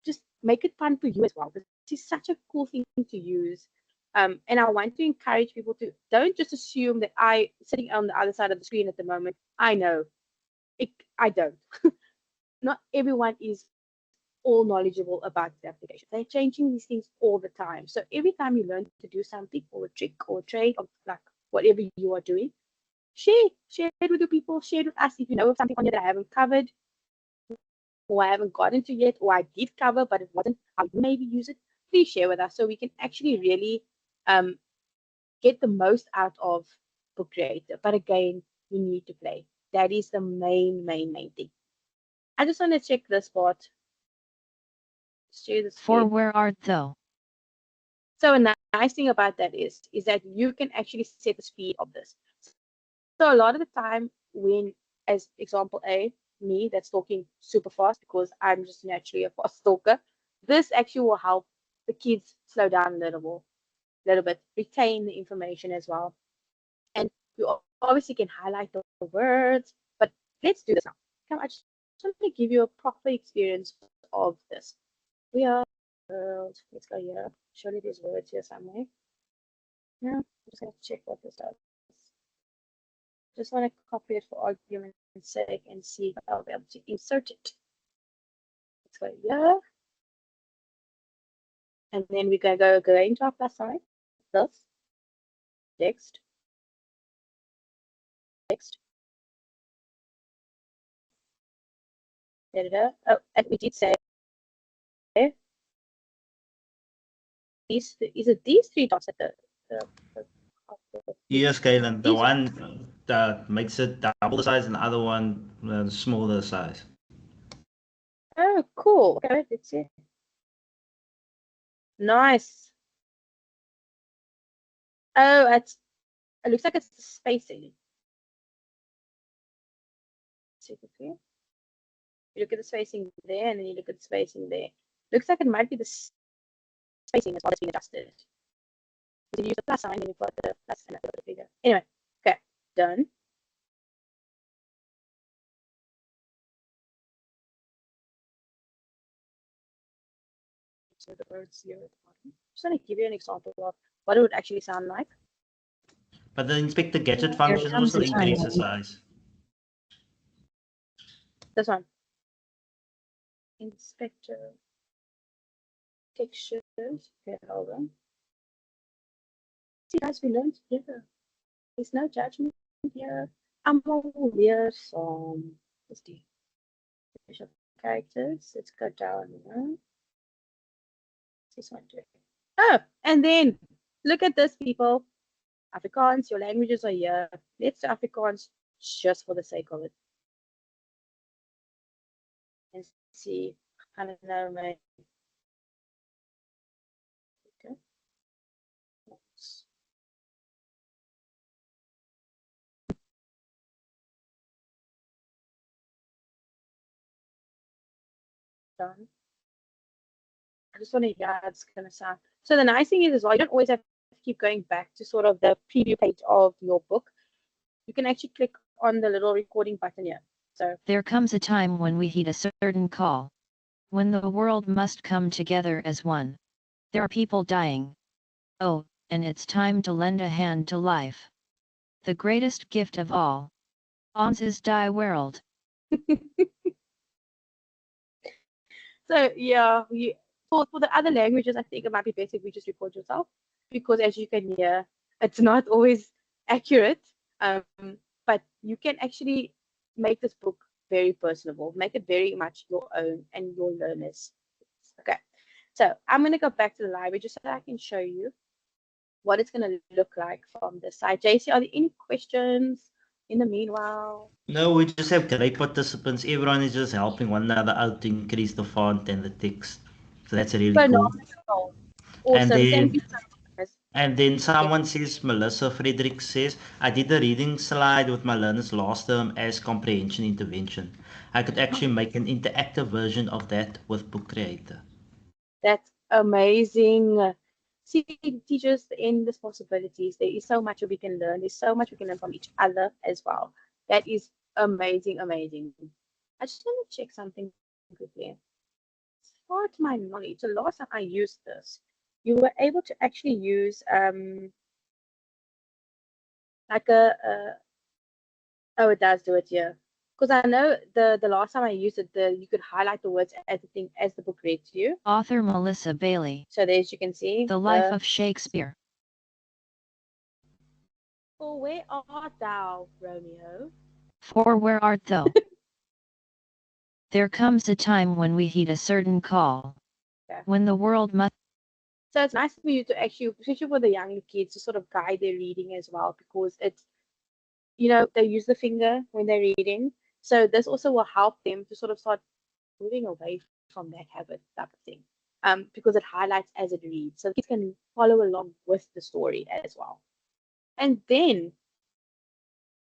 just make it fun for you as well. This is such a cool thing to use. And I want to encourage people to don't just assume that sitting on the other side of the screen at the moment, I know. I don't. Not everyone is all knowledgeable about the application. They're changing these things all the time. So every time you learn to do something or a trick or a trade or like whatever you are doing, share it with your people, share it with us. If you know of something on here that I haven't covered or I haven't gotten to yet, or I did cover, but it wasn't how you maybe use it, please share with us so we can actually really get the most out of Book Creator. But again, you need to play. That is the main thing. I just want to check this part. Share the For screen. where art thou? So a nice thing about that is that you can actually set the speed of this. So a lot of the time when, as example A, me that's talking super fast because I'm just naturally a fast talker, this actually will help the kids slow down a little bit, retain the information as well. And you obviously can highlight the words, but let's do this now. Come, I just want to give you a proper experience of this. We are world. Let's go here. Surely there's words here somewhere. No, I'm just gonna check what this does. Just want to copy it for argument's sake and see if I'll be able to insert it. Let's go here. And then we're going to go into our plus sign. This. Text. Text. Editor. Oh, and we did say these, is it these three dots at the Yes, Kaylin, the one that makes it double the size and the other one smaller size. Oh, cool. Okay, let's see. Nice. Oh, it looks like it's the spacing. See quickly. You look at the spacing there, and then you look at the spacing there. Looks like it might be the spacing as well that's been adjusted. So you use the plus sign, and you've got the plus and the figure. Anyway, okay, done. So the words here at the bottom. Just want to give you an example of what it would actually sound like. But the inspector gadget There function comes also a time increases when size. This one. Inspector textures. Okay, hold on. See, guys, we learned together. There's no judgment here. I'm alweer saam. Dis die special characters. Let's go down here. This one too. Oh, and then look at this, people. Afrikaans, your languages are here. Let's do Afrikaans just for the sake of it. And see, I don't know, my okay. Done. I just want to hear how it's gonna sound. So the nice thing is as well, you don't always have to keep going back to sort of the preview page of your book. You can actually click on the little recording button here. So there comes a time when we heed a certain call. When the world must come together as one. There are people dying. Oh, and it's time to lend a hand to life. The greatest gift of all. Ons is die world. so yeah, for the other languages, I think it might be better if we just record yourself, because as you can hear, it's not always accurate. But you can actually make this book very personable, make it very much your own and your learners. Okay, so I'm going to go back to the library just so I can show you what it's going to look like from this side. JC, are there any questions in the meanwhile? No, we just have great participants. Everyone is just helping one another out to increase the font and the text. So that's really cool. Awesome. then- Thank you so much. And then someone says, Melissa Frederick says, I did a reading slide with my learners last term as comprehension intervention. I could actually make an interactive version of that with Book Creator. That's amazing. See, teachers, the endless possibilities. There is so much we can learn. There's so much we can learn from each other as well. That is amazing, amazing. I just want to check something quickly. As far as my knowledge, the last time I used this, you were able to actually use like oh, it does do it here. Because I know the last time I used it, you could highlight the words as the thing as the book read to you. Author Melissa Bailey. So there, as you can see, The Life of Shakespeare. For where art thou, Romeo? For where art thou? There comes a time when we heed a certain call. Okay. When the world must So it's nice for you to actually, especially for the younger kids, to sort of guide their reading as well, because it's, they use the finger when they're reading. So this also will help them to sort of start moving away from that habit type of thing. Because it highlights as it reads. So kids can follow along with the story as well. And then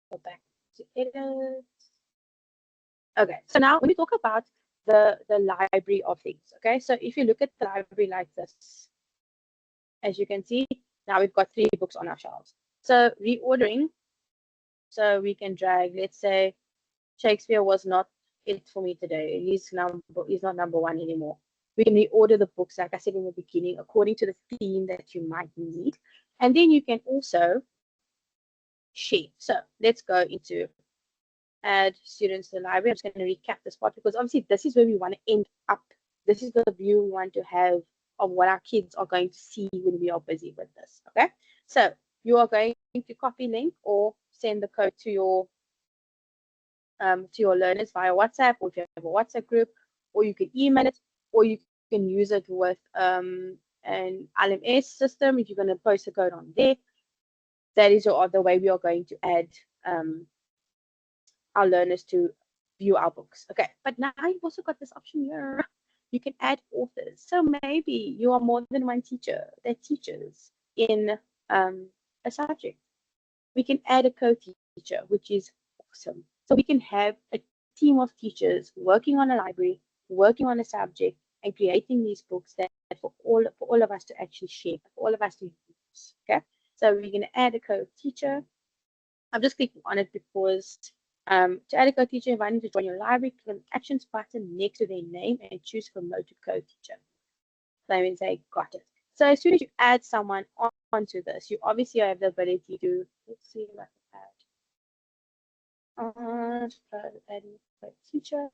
go back to edit. Okay, so now when we talk about the library of things, okay, so if you look at the library like this, as you can see, now we've got 3 books on our shelves. So reordering, so we can drag, let's say Shakespeare was not it for me today. He's not number 1 anymore. We can reorder the books, like I said in the beginning, according to the theme that you might need. And then you can also share. So let's go into add students to the library. I'm just going to recap this part because obviously this is where we want to end up. This is the view we want to have of what our kids are going to see when we are busy with this. Okay, so you are going to copy link or send the code to your learners via WhatsApp, or if you have a WhatsApp group, or you can email it, or you can use it with an LMS system if you're going to post a code on there. That is the way we are going to add our learners to view our books. Okay, but now you've also got this option here. You can add authors. So maybe you are more than one teacher that teaches in a subject. We can add a co-teacher, which is awesome. So we can have a team of teachers working on a library, working on a subject, and creating these books that for all of us to actually share, for all of us to use. Okay, so we're going to add a co-teacher. I'm just clicking on it because to add a co-teacher, inviting to join your library, click on the actions button next to their name and choose promote to co-teacher. So I'm going to say got it. So as soon as you add someone onto this, you obviously have the ability to, let's see what I add teacher.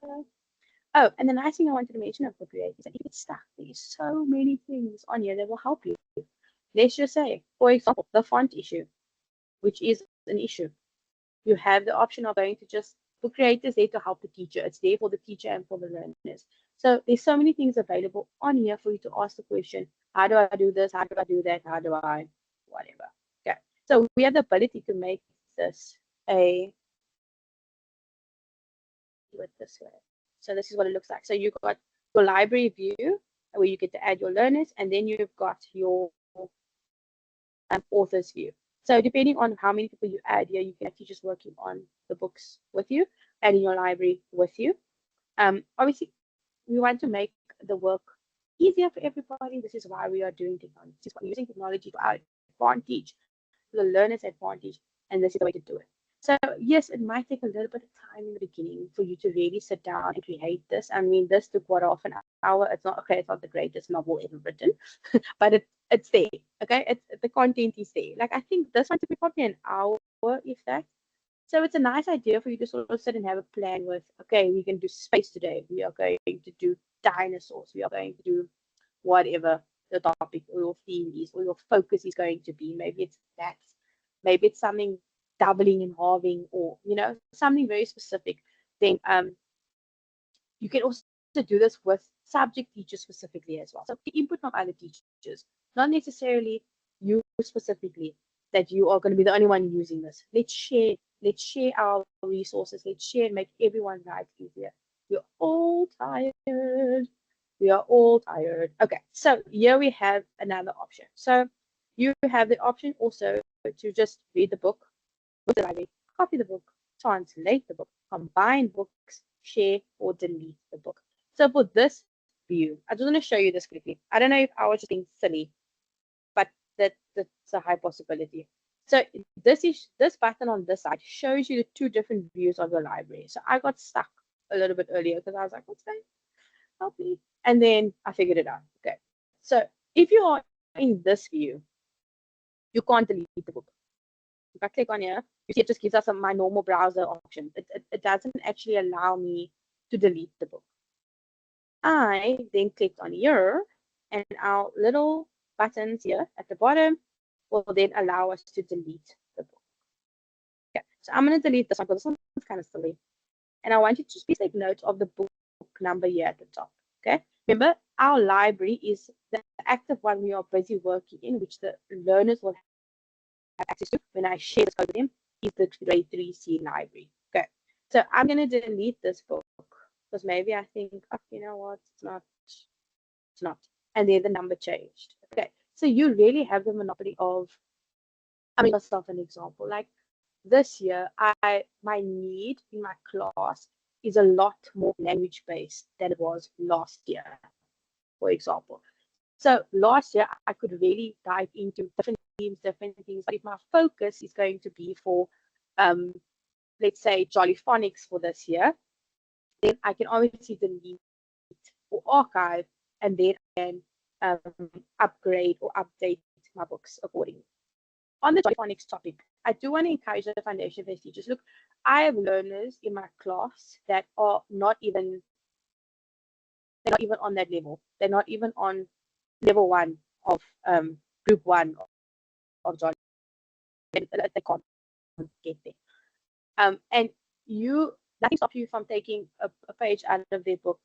Oh, and the nice thing I wanted to mention of Book Create is that if it's stuck, there's so many things on here that will help you. Let's just say, for example, the font issue, which is an issue. You have the option of going to just Book Create is there to help the teacher. It's there for the teacher and for the learners. So there's so many things available on here for you to ask the question, how do I do this? How do I do that? How do I whatever? Okay. So we have the ability to make this with this way. So this is what it looks like. So you've got your library view where you get to add your learners, and then you've got your author's view. So depending on how many people you add here, you can have teachers working on the books with you and in your library with you. Obviously, we want to make the work easier for everybody. This is why we are doing technology. This is why we're using technology to our advantage, to the learner's advantage, and this is the way to do it. So yes, it might take a little bit of time in the beginning for you to really sit down and create this. I mean, this took half an hour. It's not the greatest novel ever written, but it's there. Okay, the content is there. Like I think this one took me probably an hour, if that. So it's a nice idea for you to sort of sit and have a plan with, okay, we can do space today. We are going to do dinosaurs. We are going to do whatever the topic or your theme is or your focus is going to be. Maybe it's that. Maybe it's something doubling and halving, or something very specific. Then you can also do this with subject teachers specifically as well. So the input from other teachers, not necessarily you specifically, that you are going to be the only one using this. Let's share our resources. Let's share and make everyone's life easier. We're all tired. We are all tired. Okay, so here we have another option. So you have the option also to just read the book with the library, copy the book, translate the book, combine books, share, or delete the book. So for this view, I just want to show you this quickly. I don't know if I was just being silly, but that's a high possibility. So this button on this side shows you the 2 different views of your library. So I got stuck a little bit earlier because I was like, what's that? Help me. And then I figured it out. Okay. So if you are in this view, you can't delete the book. If I click on here, you see it just gives us my normal browser option. It doesn't actually allow me to delete the book. I then clicked on here, and our little buttons here at the bottom will then allow us to delete the book. Okay, so I'm going to delete this one because this one's kind of silly. And I want you to just please take note of the book number here at the top. Okay, remember our library is the active one we are busy working in, which the learners will have access to when I share this code with them, is the grade 3C library. Okay, so I'm going to delete this book because maybe I think, oh, you know what, it's not. And then the number changed. Okay, so you really have the monopoly of, I mean, myself an example. Like this year, my need in my class is a lot more language based than it was last year, for example. So last year, I could really dive into different themes, different things. But if my focus is going to be for, let's say, Jolly Phonics for this year, then I can obviously delete or archive, and then I can upgrade or update my books accordingly. On the Jolly Phonics topic, I do want to encourage the foundation-based teachers. Look, I have learners in my class that are not even on that level. They're not even on level 1 of group 1 of Jolly. They can't get there. And nothing stops you from taking a page out of their book,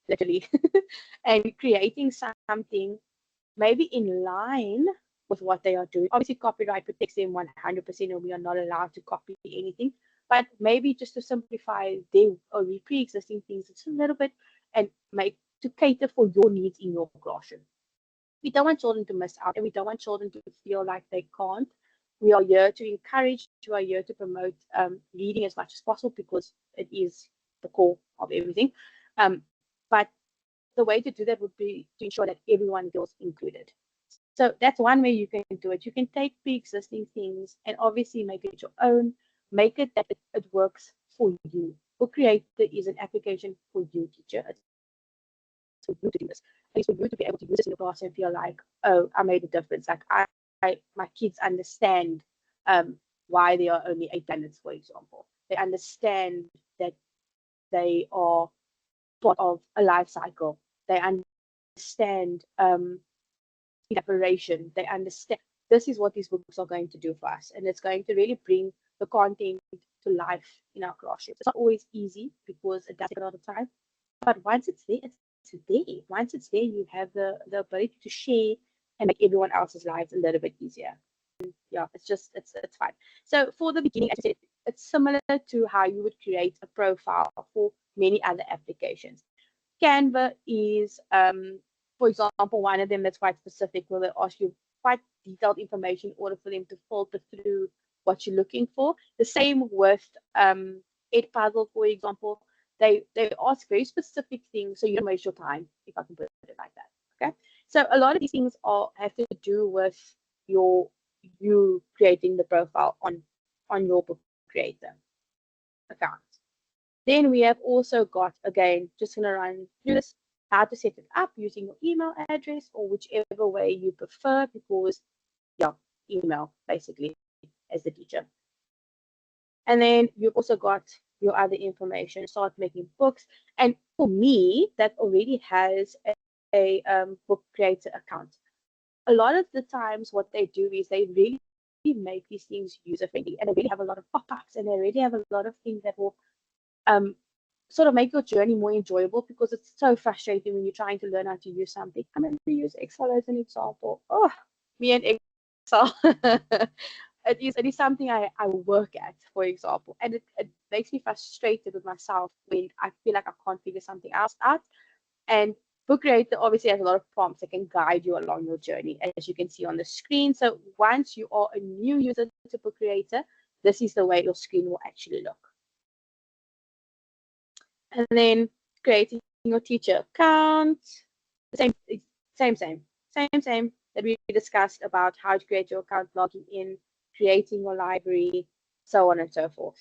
literally, and creating something maybe in line with what they are doing. Obviously, copyright protects them 100%, and we are not allowed to copy anything. But maybe just to simplify their or pre-existing things, it's a little bit, and to cater for your needs in your classroom. We don't want children to miss out, and we don't want children to feel like they can't. We are here to encourage, we are here to promote reading as much as possible because it is the core of everything. But the way to do that would be to ensure that everyone feels included. So that's one way you can do it. You can take pre-existing things and obviously make it your own, make it that it works for you. Book Creator is an application for you, teacher. It's for you to do this. It's for you to be able to use this in your class and feel like, oh, I made a difference. Like my kids understand why there are only 8 planets, for example. They understand that they are part of a life cycle. They understand evaporation. They understand this is what these books are going to do for us, and it's going to really bring the content to life in our classroom. It's not always easy because it does take a lot of time, but once it's there, it's there. Once it's there, you have the ability to share and make everyone else's lives a little bit easier. Yeah, it's fine. So for the beginning, as I said, it's similar to how you would create a profile for many other applications. Canva is, for example, one of them that's quite specific, where they ask you quite detailed information in order for them to filter through what you're looking for. The same with Edpuzzle, for example. They ask very specific things, so you don't waste your time, if I can put it like that. Okay, so a lot of these things have to do with you creating the profile on your Book Creator account. Then we have also got, again, just going to run through this, how to set it up using your email address or whichever way you prefer, because, yeah, email, basically, as the teacher. And then you've also got your other information, start making books. And for me, that already has a Book Creator account. A lot of the times what they do is they really make these things user-friendly, and they really have a lot of pop-ups, and they really have a lot of things that will sort of make your journey more enjoyable, because it's so frustrating when you're trying to learn how to use something. I'm going to use Excel as an example. Oh, me and Excel. It is something I work at, for example, and it makes me frustrated with myself when I feel like I can't figure something else out. And Book Creator obviously has a lot of prompts that can guide you along your journey, as you can see on the screen. So once you are a new user to Book Creator, this is the way your screen will actually look. And then creating your teacher account, same that we discussed about how to create your account, logging in, creating your library, so on and so forth.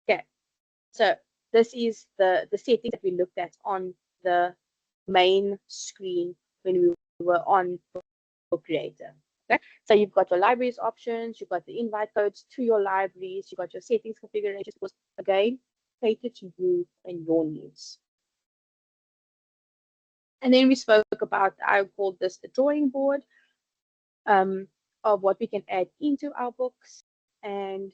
Okay, so this is the settings that we looked at on the main screen when we were on Book Creator. Okay, so you've got your libraries options, you've got the invite codes to your libraries, you've got your settings configurations, because again, cater to you and your needs. And then we spoke about, I called this the drawing board of what we can add into our books and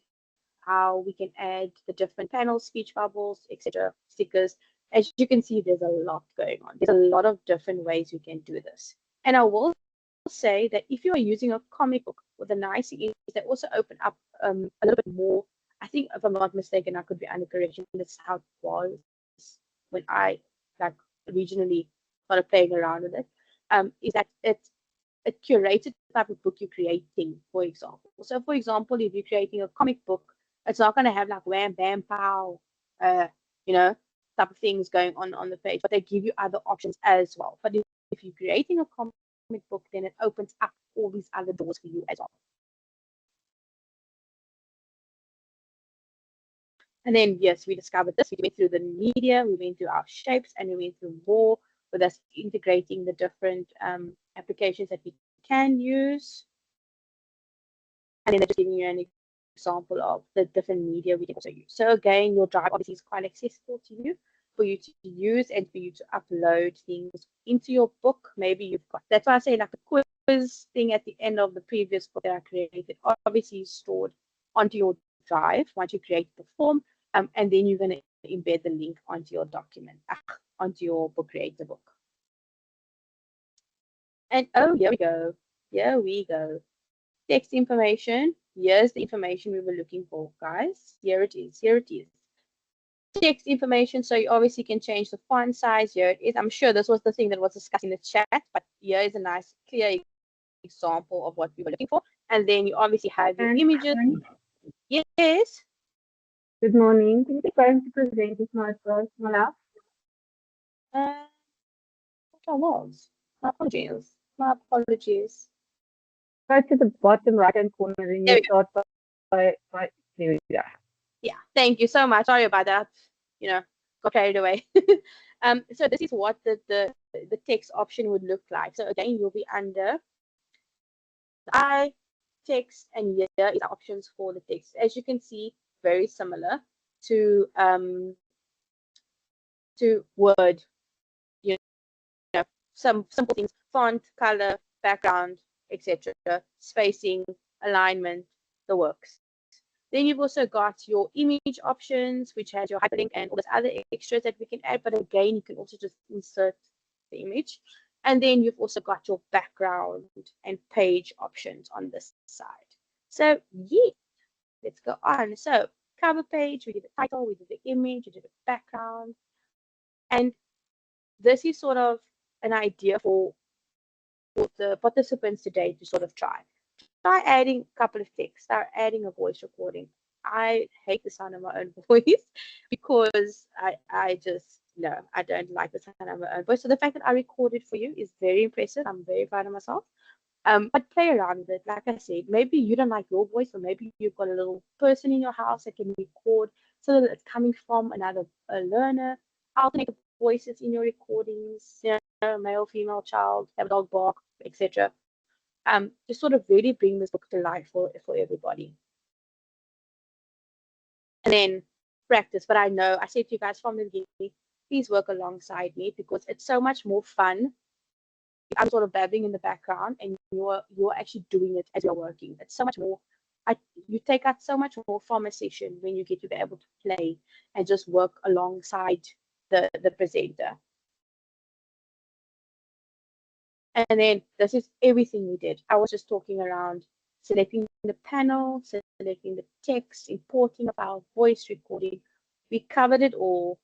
how we can add the different panels, speech bubbles, etc., stickers As you can see, there's a lot going on. There's a lot of different ways you can do this. And I will say that if you are using a comic book, what the nice thing is they also open up a little bit more. I think, if I'm not mistaken, I could be under correction. That's how it was when I like originally started playing around with it. Is that it's a curated type of book you're creating, for example. So, for example, if you're creating a comic book, it's not going to have like wham, bam, pow, you know, type of things going on the page, but they give you other options as well. But if you're creating a comic book, then it opens up all these other doors for you as well. And then, yes, we discovered this. We went through the media, we went through our shapes, and we went through more with us integrating the different applications that we can use. And then they're just giving you an example of the different media we can also use. So again, your drive obviously is quite accessible to you for you to use and for you to upload things into your book. Maybe you've got, that's why I say like the quiz thing at the end of the previous book that I created, obviously stored onto your drive once you create the form, and then you're going to embed the link onto your document, onto your book creator book. And oh, here we go. Here we go. Text information. Here's the information we were looking for, guys. Here it is. Here it is. Text information. So you obviously can change the font size. Here it is. I'm sure this was the thing that was discussed in the chat, but here is a nice, clear example of what we were looking for. And then you obviously have your images. Yes. Good morning. Can you going to present this my first, my love? What I was. My apologies. My apologies. Go to the bottom right hand corner and you start by there we go. Yeah, thank you so much. Sorry about that. You know, got carried away. So this is what the text option would look like. So again, you'll be under I text, and here is the options for the text. As you can see, very similar to Word. You know, some simple things: font, color, background, etc., spacing, alignment, the works. Then you've also got your image options, which has your hyperlink and all those other extras that we can add. But again, you can also just insert the image. And then you've also got your background and page options on this side. So yeah, let's go on. So cover page, we did the title, we did the image, we did the background. And this is sort of an idea for the participants today to sort of try adding a couple of texts, start adding a voice recording. I hate the sound of my own voice because I just, no, I don't like the sound of my own voice. So the fact that I recorded for you is very impressive. I'm very proud of myself. But play around with it. Like I said, maybe you don't like your voice, or maybe you've got a little person in your house that can record so that it's coming from another learner. Alternate voices in your recordings, you know, male, female, child, have a dog bark, etc. To sort of really bring this book to life for everybody. And then practice. But I know I said to you guys from the beginning, please work alongside me because it's so much more fun. I'm sort of babbling in the background and you're actually doing it as you're working. It's so much more. You take out so much more from a session when you get to be able to play and just work alongside the presenter. And then this is everything we did. I was just talking around selecting the panel, selecting the text, importing our voice recording. We covered it all.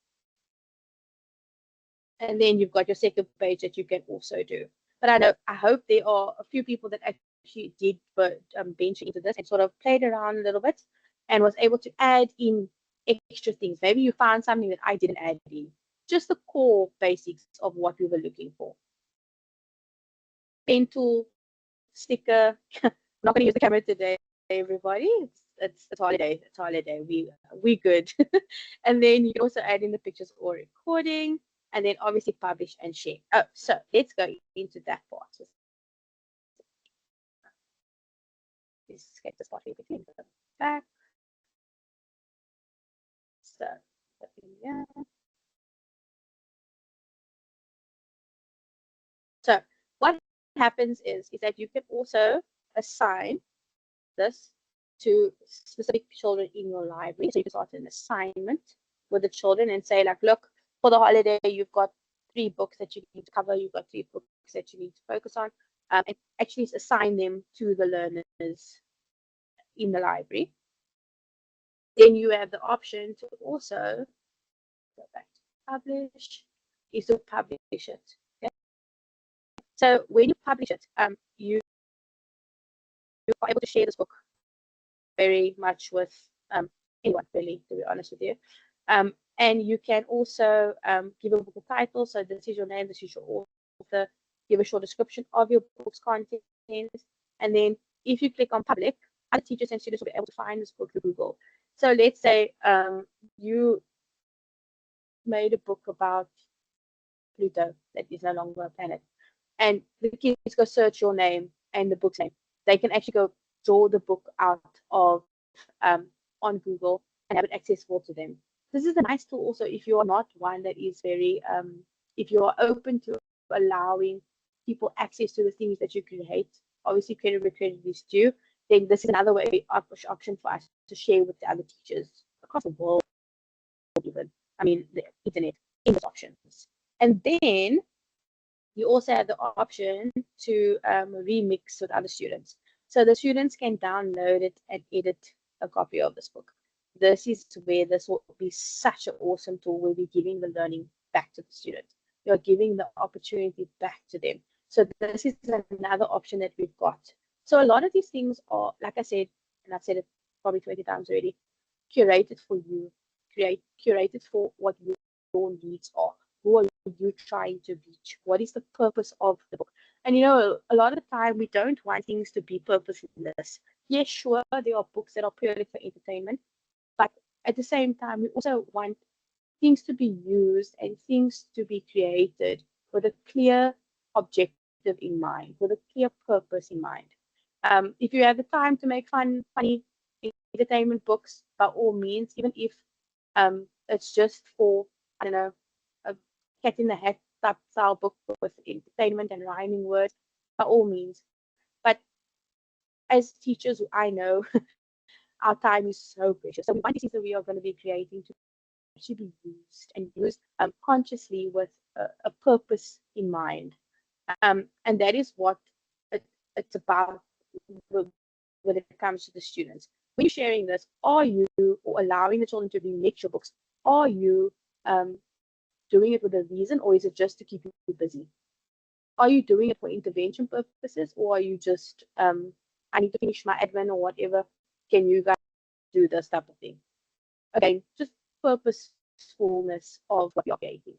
And then you've got your second page that you can also do. But I hope there are a few people that actually did venture into this and sort of played around a little bit and was able to add in extra things. Maybe you found something that I didn't add in. Just the core basics of what we were looking for. Pen tool, sticker. I'm not going to use the camera today, everybody. It's holiday. It's holiday. We good. And then you can also add in the pictures or recording, and then obviously publish and share. Oh, so let's go into that part. Let's get the spot quickly back. So yeah. So what happens is that you can also assign this to specific children in your library. So you can start an assignment with the children and say, like, look, for the holiday, you've got 3 books that you need to cover, you've got 3 books that you need to focus on, and actually assign them to the learners in the library. Then you have the option to also go back to publish, is to publish it. Okay? So when you publish it, you are able to share this book very much with anyone, really, to be honest with you. And you can also give a book a title. So this is your name, this is your author. Give a short description of your book's content, and then if you click on public, other teachers and students will be able to find this book through Google. So let's say you made a book about Pluto that is no longer a planet, and the kids go search your name and the book's name. They can actually go draw the book out of on Google and have it accessible to them. This is a nice tool also if you are not one that is very if you are open to allowing people access to the things that you create. Obviously, credit where credit is due. Then this is another way option for us to share with the other teachers across the world, even. I mean, the internet in those options. And then you also have the option to remix with other students. So the students can download it and edit a copy of this book. This is where this will be such an awesome tool where we're giving the learning back to the students. You're giving the opportunity back to them. So this is another option that we've got. So a lot of these things are, like I said, and I've said it probably 20 times already, curated for you, curated for what your needs are. Who are you trying to reach? What is the purpose of the book? And you know, a lot of the time we don't want things to be purposeless. Yes, sure, there are books that are purely for entertainment, but at the same time, we also want things to be used and things to be created with a clear objective in mind, with a clear purpose in mind. If you have the time to make funny entertainment books, by all means, even if it's just for, I don't know, a cat in the hat type style book with entertainment and rhyming words, by all means. But as teachers, I know our time is so precious. So we want these things that we are going to be creating to actually be used and used consciously with a purpose in mind. And that is what it's about when it comes to the students. When you're sharing this, are you or allowing the children to remix your books? Are you doing it with a reason, or is it just to keep you busy? Are you doing it for intervention purposes, or are you just I need to finish my admin or whatever? Can you guys do this type of thing? Again, just purposefulness of what you're creating.